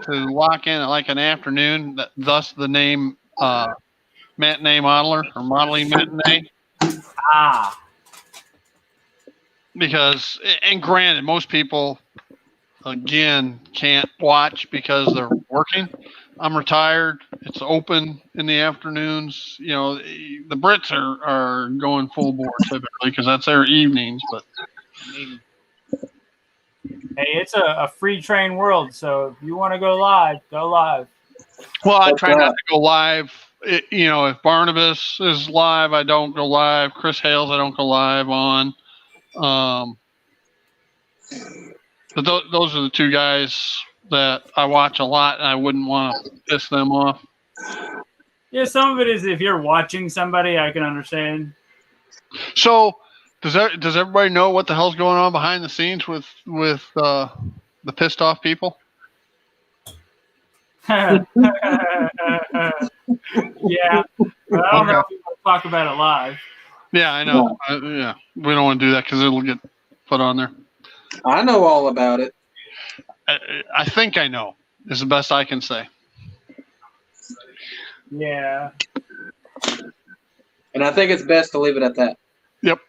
to lock in at like an afternoon. Thus the name Matinee Modeler or Modeling Matinee. Ah. Because, and granted, most people, again, can't watch because they're working. I'm retired. It's open in the afternoons. You know, the Brits are going full bore typically because that's their evenings. But Hey, it's a free train world, so if you want to go live, go live. well, I try not to go live. If Barnabas is live, I don't go live. Chris Hales, I don't go live on. But those are the two guys that I watch a lot, and I wouldn't want to piss them off. Yeah, some of it is if you're watching somebody, I can understand. So Does everybody know what the hell's going on behind the scenes with the pissed off people? Yeah, but I don't know if we want to talk about it live. Yeah, I know. Yeah, we don't want to do that because it'll get put on there. I know all about it. I think I know is the best I can say. Yeah. And I think it's best to leave it at that. Yep.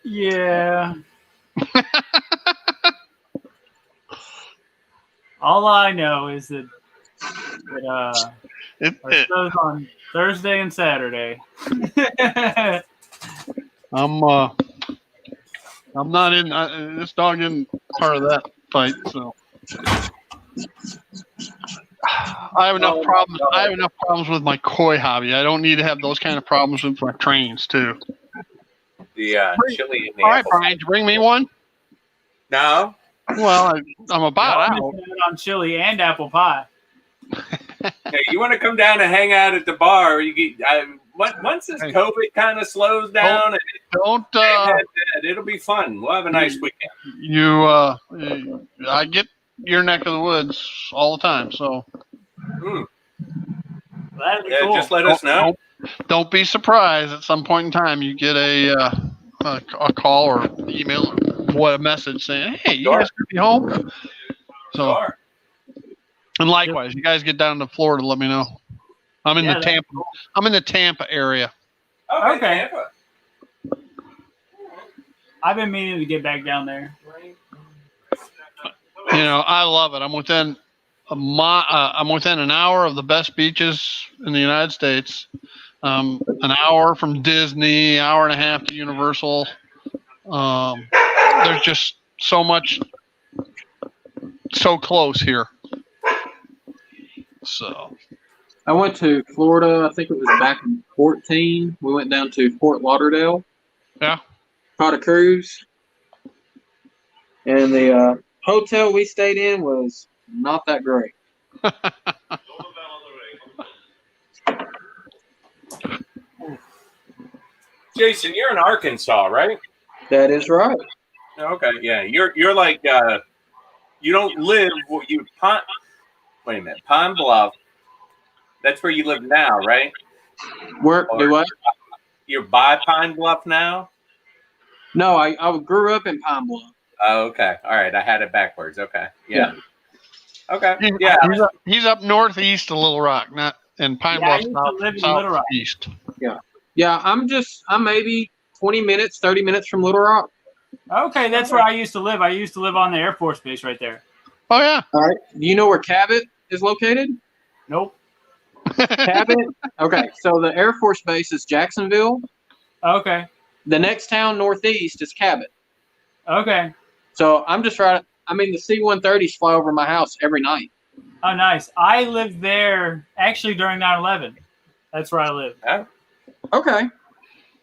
Yeah. All I know is that our show's on Thursday and Saturday. I'm not in this dog isn't part of that fight, so I have enough problems. I have enough problems with my koi hobby. I don't need to have those kind of problems with my trains too. The chili in the All right, apple Brian, did you bring me one? No. Well, I'm about out. On chili and apple pie. Hey, you want to come down and hang out at the bar? You get once this COVID kind of slows down, it'll be fun. We'll have a nice weekend. I get your neck of the woods all the time, so That'd be cool. Just let us know. Don't be surprised at some point in time you get a call or email or a message saying, "Hey, you guys could be home." So, and likewise, you guys get down to Florida, let me know. I'm in the Tampa. Cool. I'm in the Tampa area. Okay. Tampa. I've been meaning to get back down there. I love it. I'm within an hour of the best beaches in the United States. An hour from Disney, hour and a half to Universal. There's just so much, so close here. So, I went to Florida. I think it was back in 2014. We went down to Fort Lauderdale. Yeah. Caught a cruise, and the hotel we stayed in was not that great. Jason, you're in Arkansas, right? That is right. Okay, yeah. You're like you don't live wait a minute, Pine Bluff. That's where you live now, right? Do what? You're by Pine Bluff now? No, I grew up in Pine Bluff. Oh, okay. All right. I had it backwards. Okay. Yeah. Okay. Yeah. He's up northeast of Little Rock, not in Pine Bluff. I used to live in Little Rock. East. Yeah. Yeah, I'm maybe 20 minutes, 30 minutes from Little Rock. Okay, that's where I used to live. I used to live on the Air Force Base right there. Oh, yeah. All right. Do you know where Cabot is located? Nope. Cabot? Okay, so the Air Force Base is Jacksonville. Okay. The next town northeast is Cabot. Okay. So I'm just the C-130s fly over my house every night. Oh, nice. I lived there actually during 9/11. That's where I lived. Oh. Okay.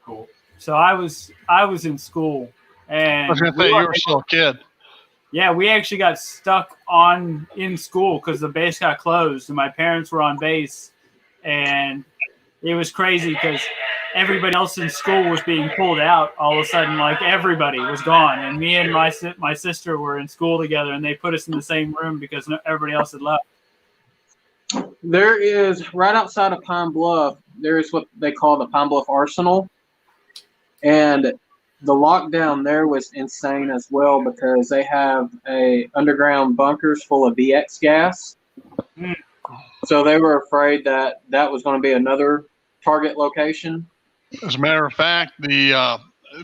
Cool. So I was in school, and I was going to say, you were still a kid. Yeah, we actually got stuck in school because the base got closed, and my parents were on base, and it was crazy because everybody else in school was being pulled out. All of a sudden, like everybody was gone, and me and my sister were in school together, and they put us in the same room because everybody else had left. There is, right outside of Pine Bluff, there is what they call the Pine Bluff Arsenal. And the lockdown there was insane as well because they have underground bunkers full of VX gas. Mm. So they were afraid that was going to be another target location. As a matter of fact,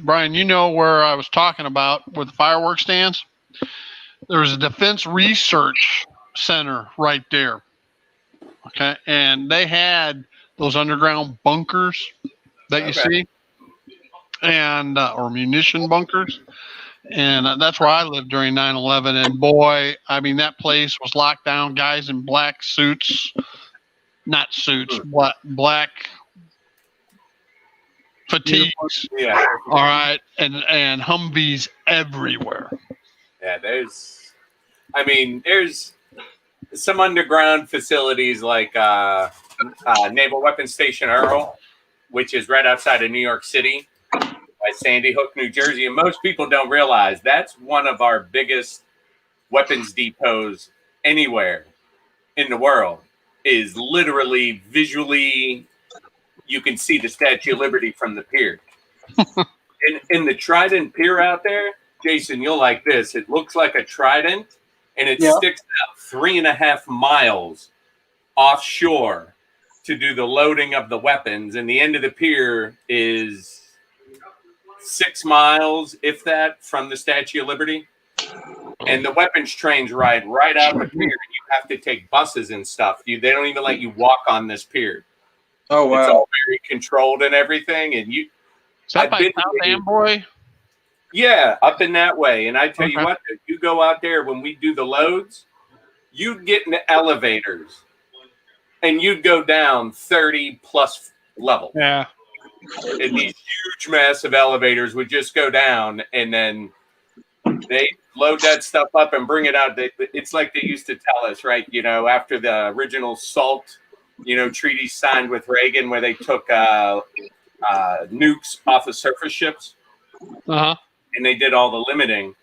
Brian, you know where I was talking about with the fireworks stands? There's a Defense Research Center right there. Okay, and they had those underground bunkers that you see, and or munition bunkers, and that's where I lived during 9/11. And boy, I mean, that place was locked down. Guys in black suits, not suits, black fatigues. Yeah. All right, and Humvees everywhere. Yeah, there's some underground facilities like Naval Weapons Station Earl. which is right outside of New York City by Sandy Hook, New Jersey. And most people don't realize that's one of our biggest weapons depots anywhere in the world. Is literally visually, you can see the Statue of Liberty from the pier. in the Trident Pier out there, Jason, you'll like this. It looks like a trident, and it sticks out 3.5 miles offshore to do the loading of the weapons. And the end of the pier is 6 miles, if that, from the Statue of Liberty. And the weapons trains ride right out the pier, and you have to take buses and stuff. They don't even let you walk on this pier. Oh wow! It's all very controlled and everything. And you, Is that by South Amboy? Yeah, up in that way. And I tell you what, if you go out there when we do the loads, you'd get in the elevators, and you'd go down 30 plus levels. Yeah. And these huge, massive elevators would just go down, and then they load that stuff up and bring it out. It's like they used to tell us, right? You know, after the original SALT, treaty signed with Reagan, where they took nukes off of surface ships, and they did all the limiting,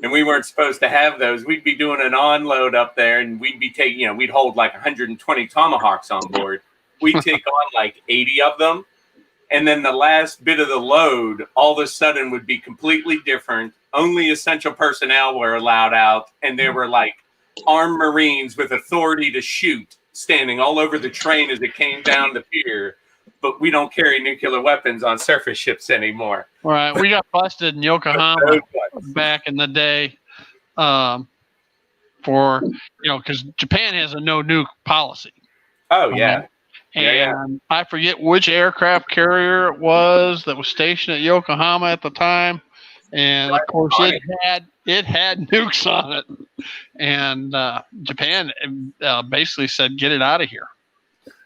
and we weren't supposed to have those. We'd be doing an onload up there, and we'd be taking, we'd hold like 120 Tomahawks on board. We'd take on like 80 of them. And then the last bit of the load, all of a sudden, would be completely different. Only essential personnel were allowed out. And there were like armed Marines with authority to shoot standing all over the train as it came down the pier. But we don't carry nuclear weapons on surface ships anymore. Right. We got busted in Yokohama back in the day for, because Japan has a no nuke policy. Oh, yeah. And I forget which aircraft carrier it was that was stationed at Yokohama at the time. And of course it had nukes on it. And Japan basically said, get it out of here.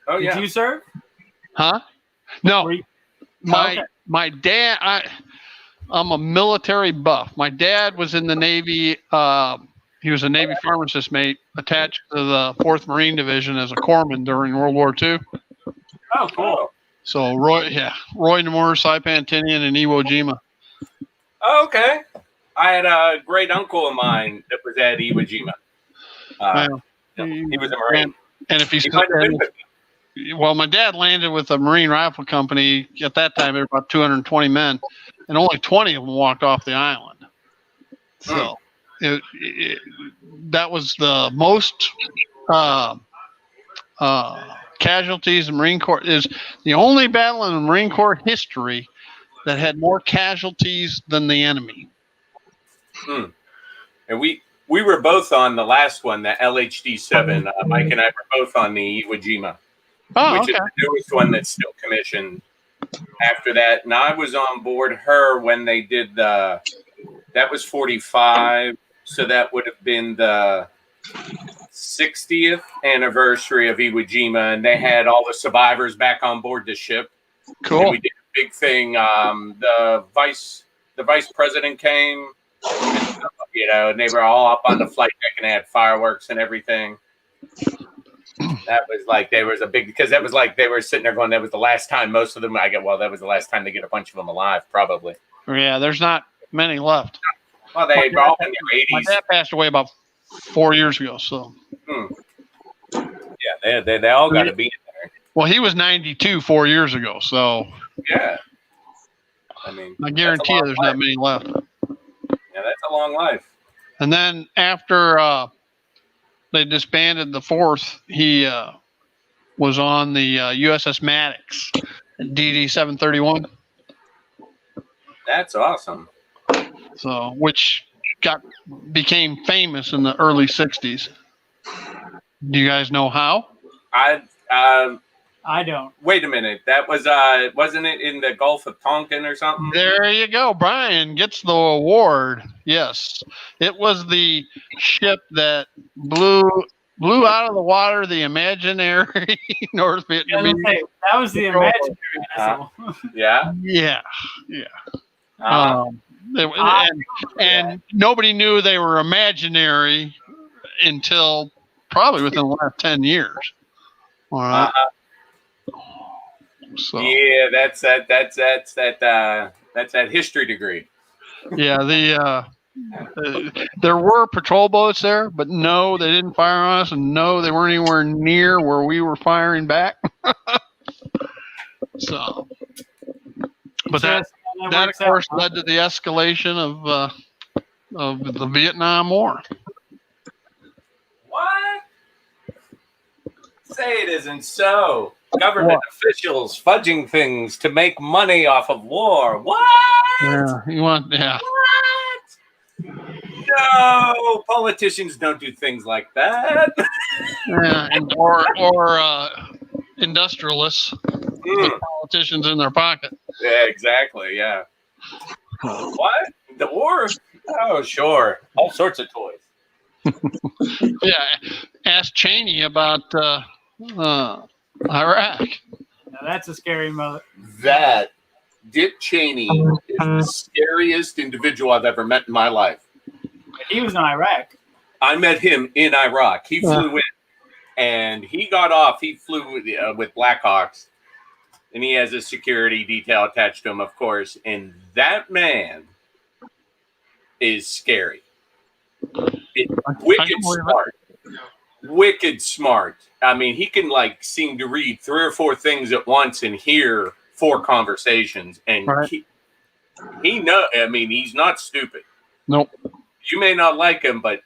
Oh, yeah. Did you serve? Huh? No. My dad, I'm a military buff. My dad was in the Navy. He was a Navy pharmacist mate attached to the 4th Marine Division as a corpsman during World War II. Oh, cool. So Roy Nomura, Saipan Tinian, and Iwo Jima. Oh, okay. I had a great uncle of mine that was at Iwo Jima. He was a Marine. And if well, my dad landed with a Marine Rifle Company. At that time, there were about 220 men, and only 20 of them walked off the island. So that was the most casualties in Marine Corps. Is the only battle in Marine Corps history that had more casualties than the enemy. And we were both on the last one, the LHD-7. Mike and I were both on the Iwo Jima, which is the newest one that's still commissioned after that. And I was on board her when they did that was 45. So that would have been the 60th anniversary of Iwo Jima, and they had all the survivors back on board the ship. Cool. And we did a big thing. The vice president came, and stuff, and they were all up on the flight deck, and they had fireworks and everything. That was like there was a big, because that was like they were sitting there going, that was the last time most of them. That was the last time they get a bunch of them alive, probably. Yeah, there's not many left. Well, they were all in their 80s. My dad passed away about 4 years ago, so. Yeah, they all got to be in there. Well, he was 92 4 years ago, so. Yeah. I mean, I guarantee you there's not many left. Yeah, that's a long life. And then after they disbanded the 4th, he was on the USS Maddox, DD 731. That's awesome. So, which became famous in the early 60s. Do you guys know how? I don't. Wait a minute. That was wasn't it in the Gulf of Tonkin or something? There you go. Brian gets the award. Yes. It was the ship that blew out of the water the imaginary North Vietnamese. That was the imaginary vessel. Yeah. Yeah. And nobody knew they were imaginary until probably within the last 10 years. All right. So Yeah, that's that history degree. yeah, there were patrol boats there, but no, they didn't fire on us, and no, they weren't anywhere near where we were firing back. So, but that of course led to the escalation of the Vietnam War. What? Say it isn't so. Government officials fudging things to make money off of war. What? Yeah, What? No, politicians don't do things like that. Yeah, or industrialists with politicians in their pocket. Yeah, exactly. Yeah. What? The war? Oh, sure. All sorts of toys. Yeah, ask Cheney about Iraq. Now that's a scary mother. That Dick Cheney is the scariest individual I've ever met in my life. He was in Iraq. I met him in Iraq. He flew in, and he got off. He flew with Blackhawks, and he has a security detail attached to him, of course. And that man is scary. Wicked smart. Wicked smart. I mean, he can seem to read 3 or 4 things at once and hear 4 conversations. And he know. I mean, he's not stupid. Nope. You may not like him, but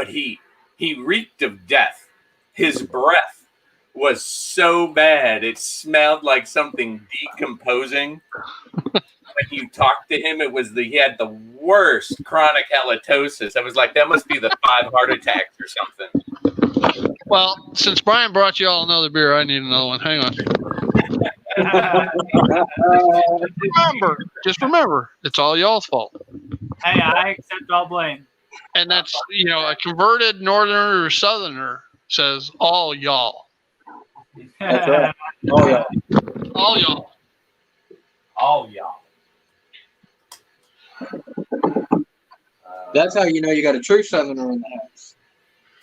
he reeked of death. His breath was so bad it smelled like something decomposing. When you talked to him, he had the worst chronic halitosis. I was like, that must be the 5 heart attacks or something. Well, since Brian brought you all another beer, I need another one. Hang on. Remember, it's all y'all's fault. Hey, I accept all blame. And that's, a converted northerner or southerner says all y'all. That's right. Oh yeah. All y'all. All y'all. That's how you know you got a true southerner in the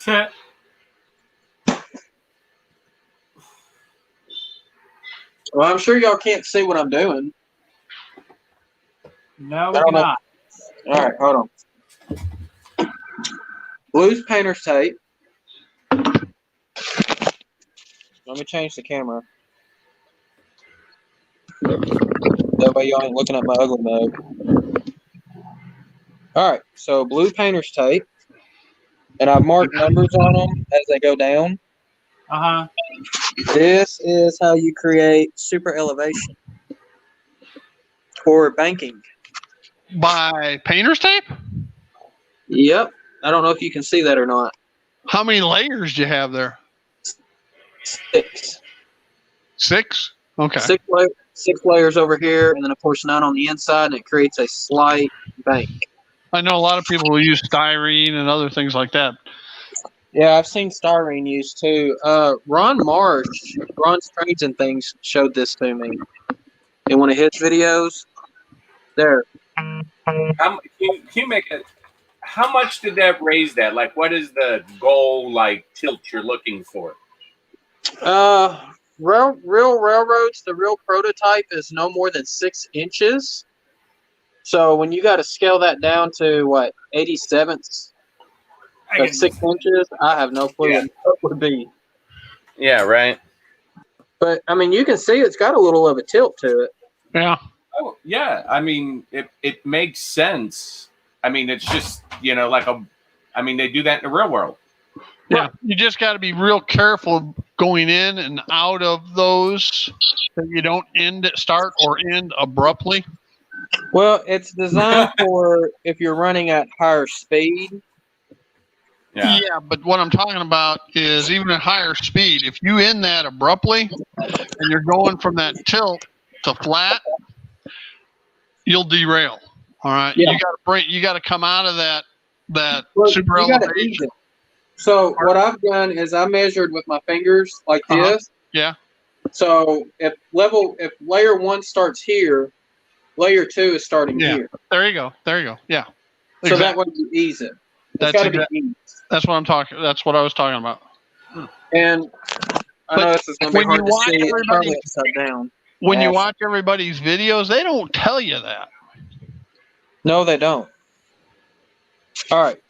house. Well, I'm sure y'all can't see what I'm doing. No, we cannot. All right, hold on. Blues painter's tape. Let me change the camera. That way y'all ain't looking at my ugly mug. All right, so blue painter's tape. And I've marked numbers on them as they go down. Uh-huh. This is how you create super elevation or banking. By painter's tape? Yep. I don't know if you can see that or not. How many layers do you have there? 6. 6? Okay. 6 layers over here, and then of course 9 on the inside, and it creates a slight bank. I know a lot of people will use styrene and other things like that. Yeah, I've seen styrene used too. Ron Trains and Things showed this to me in one of his videos. There. Can you make it? How much did that raise that? Like, what is the goal, tilt you're looking for? Real railroads, the real prototype is no more than 6 inches. So when you got to scale that down to, 87ths? That's 6 inches. I have no clue what that would be. Yeah, right. But, I mean, you can see it's got a little of a tilt to it. Yeah. Oh, yeah. I mean, it makes sense. I mean, it's just, they do that in the real world. Yeah. You just got to be real careful going in and out of those so you don't start or end abruptly. Well, it's designed for if you're running at higher speed. Yeah, but what I'm talking about is even at higher speed, if you end that abruptly and you're going from that tilt to flat, you'll derail. All right. Yeah. You got to come out of that Well, super you gotta elevation. ease it. So what I've done is I measured with my fingers like this. Yeah. So if layer 1 starts here, layer 2 is starting here. There you go. Yeah. So that way you ease it. It's got to be eased. That's what I'm talking. That's what I was talking about. And I know this is going to be hard to see. It's probably upside down. when you Awesome. watch everybody's videos, they don't tell you that. No, they don't. All right.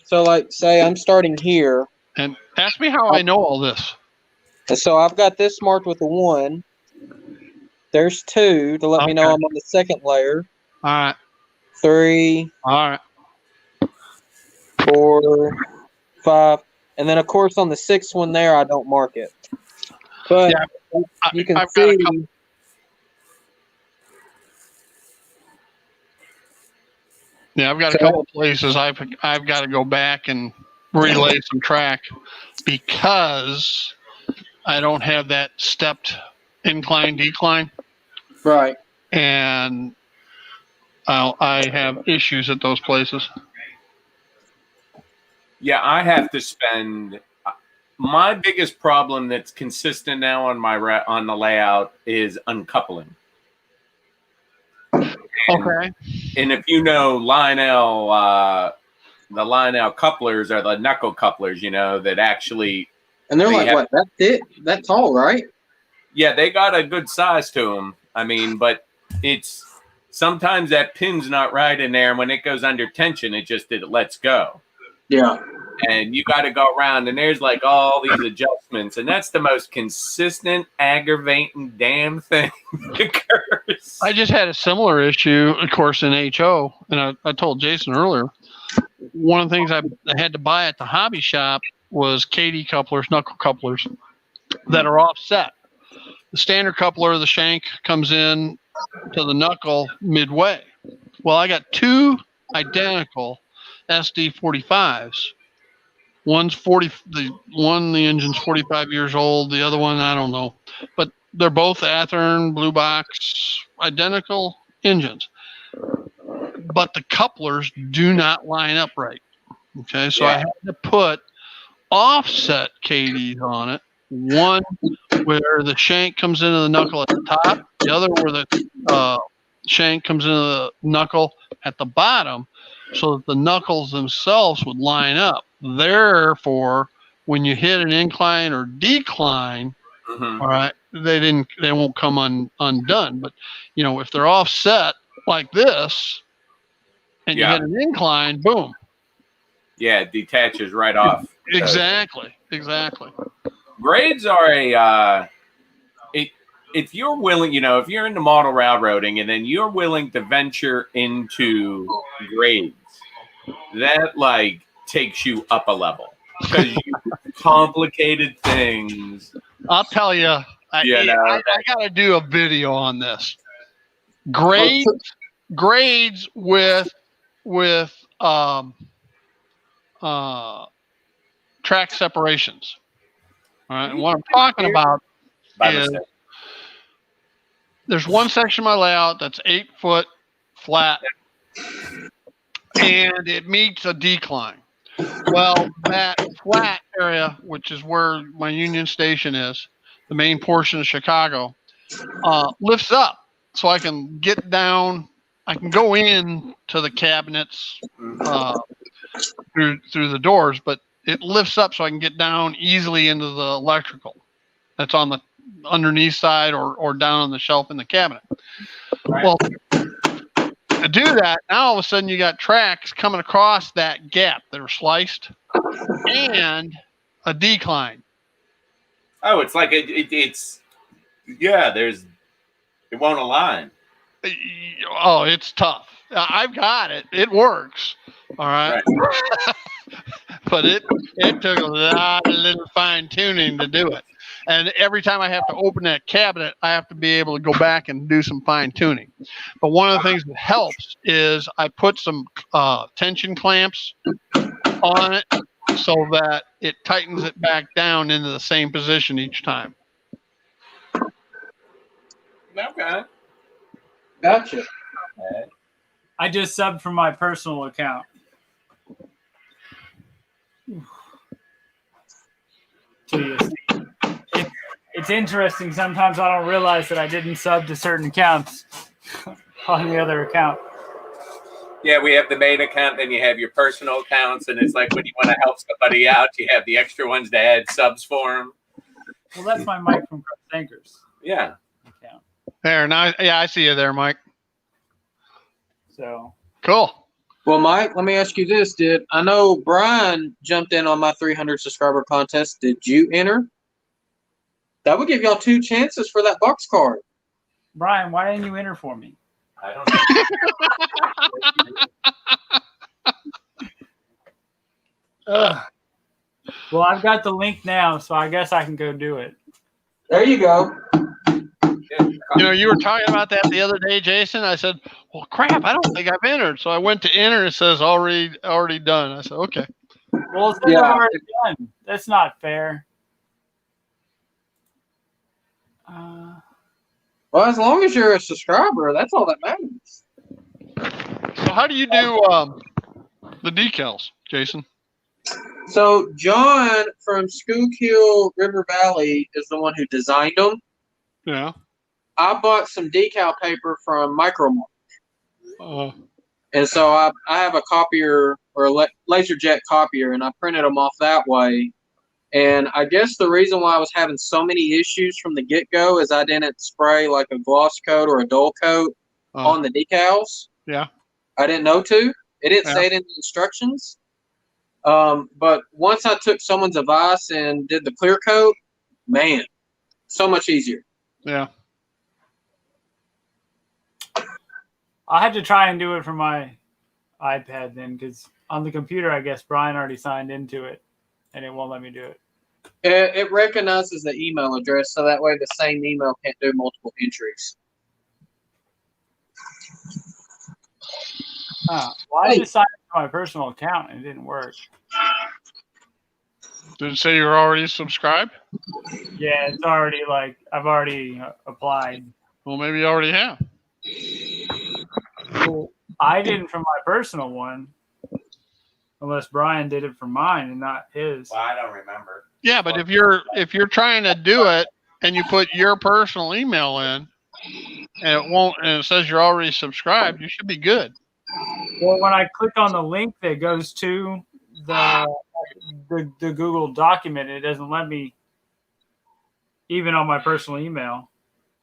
So, like, say I'm starting here. And ask me how I know all this. And so I've got this marked with a 1. There's 2 to let me know Okay. I'm on the second layer. All right. 3, All right. 4, 5. And then, of course, on the 6th one there, I don't mark it. But Yeah, you can I've got a see. couple. Yeah, I've got a couple places I've got to go back and relay some track because I don't have that stepped incline decline, Right. and I have issues at those places. Yeah, I have to spend. My biggest problem that's consistent now on on the layout is uncoupling. Okay. And if you know Lionel, the Lionel couplers are the knuckle couplers, that actually. And they're like, have, what? That's it? That tall, right? Yeah, they got a good size to them. I mean, but it's sometimes that pin's not right in there, and when it goes under tension, it lets go. Yeah. And you got to go around, and there's like all these adjustments, and that's the most consistent, aggravating damn thing that occurs. I just had a similar issue, of course, in HO, and I told Jason earlier. One of the things I had to buy at the hobby shop was KD couplers, knuckle couplers that are offset. The standard coupler of the shank comes in to the knuckle midway. Well, I got 2 identical SD45s. One's 40. The engine's 45 years old. The other one, I don't know, but they're both Athearn Blue Box, identical engines. But the couplers do not line up right. Okay, so I had to put offset KDs on it. One where the shank comes into the knuckle at the top, the other where the shank comes into the knuckle at the bottom, so that the knuckles themselves would line up. Therefore, when you hit an incline or decline, all right, they won't come undone. But if they're offset like this, and you hit an incline, boom. Yeah, it detaches right off. Exactly. Grades are if you're willing, if you're into model railroading and then you're willing to venture into grades, that takes you up a level because you complicated things. I'll tell you, I got to do a video on this. Grades with track separations. All right, and what I'm talking about is there's one section of my layout that's 8 foot flat, and it meets a decline. Well, that flat area, which is where my Union Station is, the main portion of Chicago, lifts up, so I can get down. I can go in to the cabinets through the doors, but it lifts up so I can get down easily into the electrical that's on the underneath side or down on the shelf in the cabinet. Right. Well, to do that, now all of a sudden you got tracks coming across that gap that are sliced and a decline. Oh, it's like it won't align. Oh, it's tough. I've got it. It works. All right. But it took a lot of little fine tuning to do it. And every time I have to open that cabinet, I have to be able to go back and do some fine tuning. But one of the things that helps is I put some tension clamps on it so that it tightens it back down into the same position each time. Okay. Gotcha. I just subbed from my personal account. It's interesting. Sometimes I don't realize that I didn't sub to certain accounts on the other account. Yeah, we have the main account, then you have your personal accounts, and it's like when you want to help somebody out, you have the extra ones to add subs for them. Well, that's my mic from Cross Anchors. Yeah. Account. There, now, yeah, I see you there, Mike. So Cool. Well, Mike, let me ask you this: I know Brian jumped in on my 300 subscriber contest? Did you enter? That would give y'all 2 chances for that box card. Brian, why didn't you enter for me? I don't know. Ugh. Well, I've got the link now, so I guess I can go do it. There you go. You know, you were talking about that the other day, Jason. I said, well, crap, I don't think I've entered. So I went to enter. It says already done. I said, okay. Well, it's Yeah. already done. That's not fair. Well, as long as you're a subscriber, that's all that matters. So how do you do the decals, Jason? So John from Schuylkill River Valley is the one who designed them. Yeah. I bought some decal paper from Micromark. Uh, And so I have a copier or a LaserJet copier, and I printed them off that way. And I guess the reason why I was having so many issues from the get-go is I didn't spray like a gloss coat or a dull coat on the decals. Yeah. I didn't know to. It didn't say it in the instructions. But once I took someone's advice and did the clear coat, man, so much easier. Yeah. I had to try and do it from my iPad then, because on the computer, I guess Brian already signed into it, and it won't let me do it. It recognizes the email address, so that way the same email can't do multiple entries. Well, I just signed into my personal account, and it didn't work. Did it say you're already subscribed? Yeah, it's already I've already applied. Well, maybe you already have. Well, I didn't from my personal one, unless Brian did it for mine and not his. Well, I don't remember. Yeah, but if you're trying to do it and you put your personal email in and it won't, and it says you're already subscribed, you should be good. Well, when I click on the link that goes to the Google document, it doesn't let me, even on my personal email.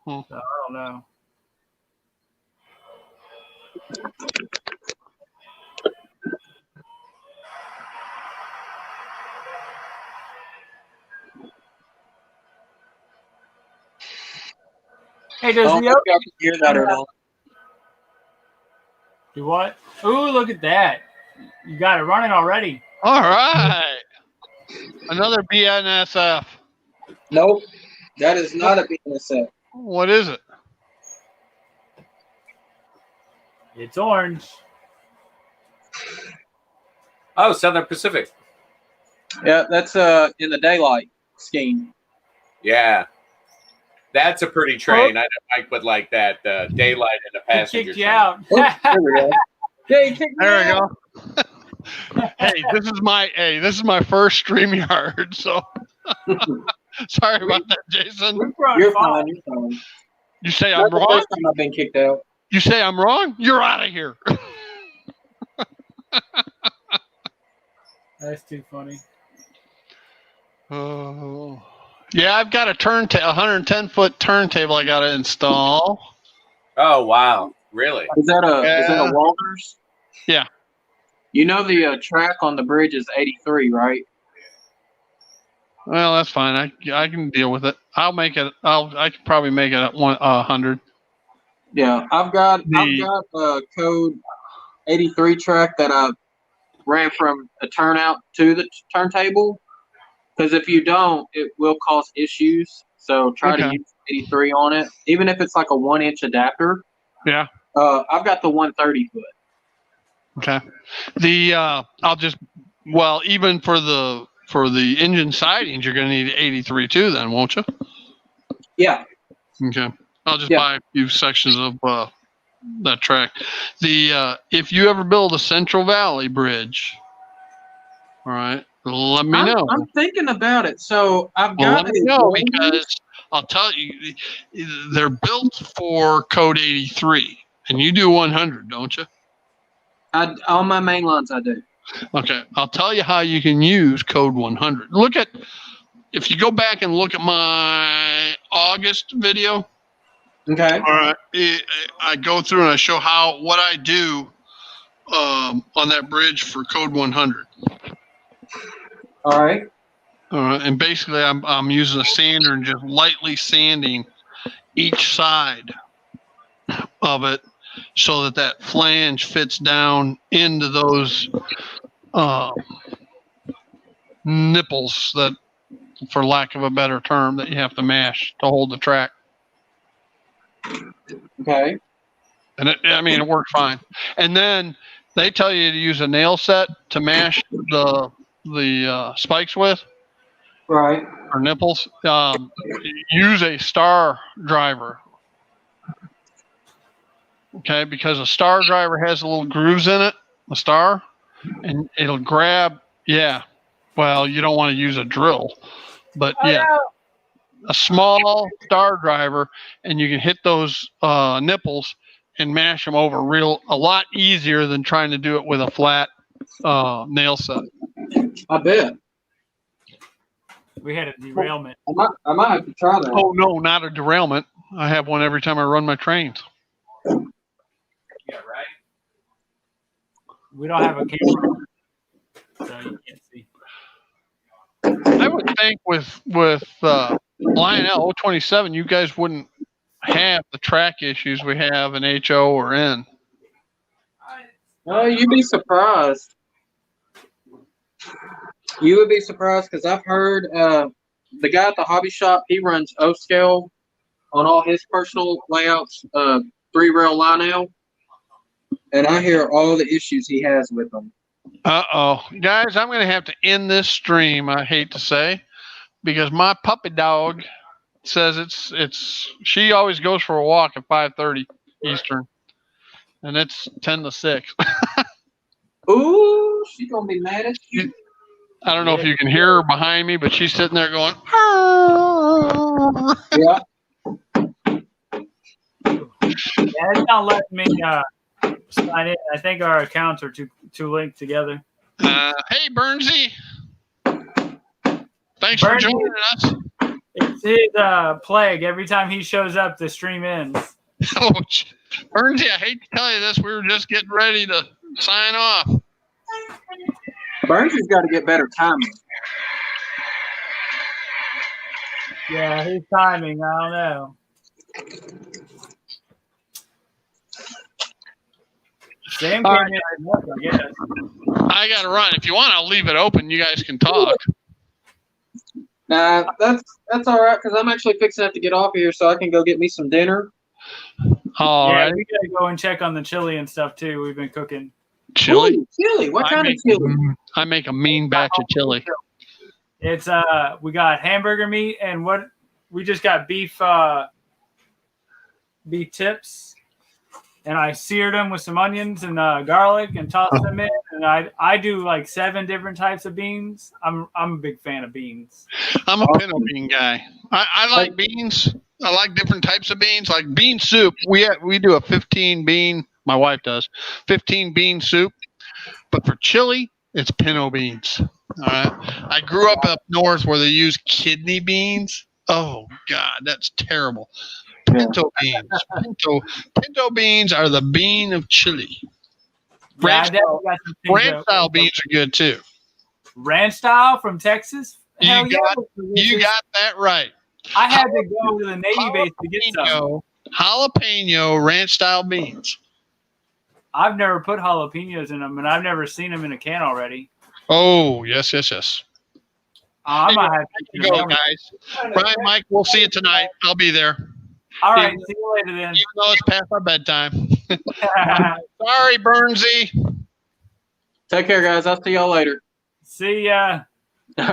So I don't know. Hey, does I don't the know if y'all can hear that or not. do what? Ooh, look at that! You got it running already. All right. Another BNSF. Nope, that is not a BNSF. What is it? It's orange. Oh, Southern Pacific. Yeah, that's in the daylight scheme. Yeah. That's a pretty train. I know Mike would like that daylight in the It passenger. kicked you out. Oh, there we go. Yeah, you kicked me There we out. go. Hey, this is my first StreamYard, so sorry about that, Jason. You're fine. You're fine. You say That's I'm the wrong? first time I've been kicked out. You say I'm wrong? You're out of here. That's too funny. Oh. Yeah, I've got a 110-foot turntable I got to install. Oh, wow. Really? Is that a Walters? Yeah. You know the track on the bridge is 83, right? Well, that's fine. I can deal with it. I'll make it. I can probably make it at 100. Yeah, I've got a code 83 track that I ran from a turnout to the turntable. Because if you don't, it will cause issues. So try to use 83 on it, even if it's like a 1-inch adapter. Yeah. I've got the 130 foot. Okay. Even for the engine sidings, you're going to need 83 too, then, won't you? Yeah. Okay. I'll just buy a few sections of that track. If you ever build a Central Valley bridge, all right, let me know. I'm thinking about it. So I've Well, got let me know because I'll tell you, they're built for code 83, and you do 100, don't you? On my main lines, I do. Okay, I'll tell you how you can use code 100. If you go back and look at my August video, Okay. All right. I go through and I show what I do on that bridge for code 100. All right. And basically, I'm using a sander and just lightly sanding each side of it so that flange fits down into those nipples that, for lack of a better term, that you have to mash to hold the track. Okay. And it worked fine. And then they tell you to use a nail set to mash the spikes with, Right. or nipples. Use a star driver. Okay, because a star driver has a little grooves in it, a star, and it'll grab. Yeah. Well, you don't want to use a drill, but yeah, a small star driver, and you can hit those nipples and mash them over a lot easier than trying to do it with a flat nail set. I bet. We had a derailment. I might have to try that. Oh no, not a derailment. I have one every time I run my trains. Yeah, right. We don't have a camera, so you can't see. I would think with Lionel 027, you guys wouldn't have the track issues we have in HO or N. Oh, you'd be surprised. You would be surprised because I've heard the guy at the hobby shop, he runs O-scale on all his personal layouts, 3-rail Lionel, and I hear all the issues he has with them. Uh-oh. Guys, I'm going to have to end this stream, I hate to say, because my puppy dog says she always goes for a walk at 5:30 Eastern, and it's 10 to 6. Ooh, she's going to be mad at you. I don't know if you can hear her behind me, but she's sitting there going, Yeah. Yeah, it's not letting me sign in. I think our accounts are too linked together. hey, Bernsey. Thanks for joining us. It's his plague. Every time he shows up, the stream ends. Oh, Bernsey, I hate to tell you this. We were just getting ready to sign off. Burns has got to get better timing. Yeah, his timing, I don't know. Sam came in, I guess. I got to run. If you want, I'll leave it open. You guys can talk. Nah, that's all right because I'm actually fixing to have to get off here so I can go get me some dinner. All yeah, right. we gotta go and check on the chili and stuff too. We've been cooking. Chili? Ooh, chili. What kind of chili? I make a mean batch of chili. It's we got hamburger meat and what we just got beef tips, and I seared them with some onions and garlic and tossed them in. And I do like 7 different types of beans. I'm a big fan of beans. I'm a pinto bean guy. I like beans. I like different types of beans. Like bean soup. We do a 15 bean. My wife does 15 bean soup. But for chili, it's pinto beans. All right. I grew up north where they use kidney beans. Oh God, that's terrible. Pinto beans. Pinto beans are the bean of chili. Ranch style beans are good too. Ranch style from Texas? You got that right. I had to go to the Navy base to get some. Jalapeno ranch style beans. I've never put jalapenos in them, and I've never seen them in a can already. Oh, yes. I might have to go, guys. Brian, Mike, we'll see you tonight. I'll be there. All right, see you later then. Even though it's past our bedtime. Sorry, Bernsey. Take care, guys. I'll see y'all later. See ya.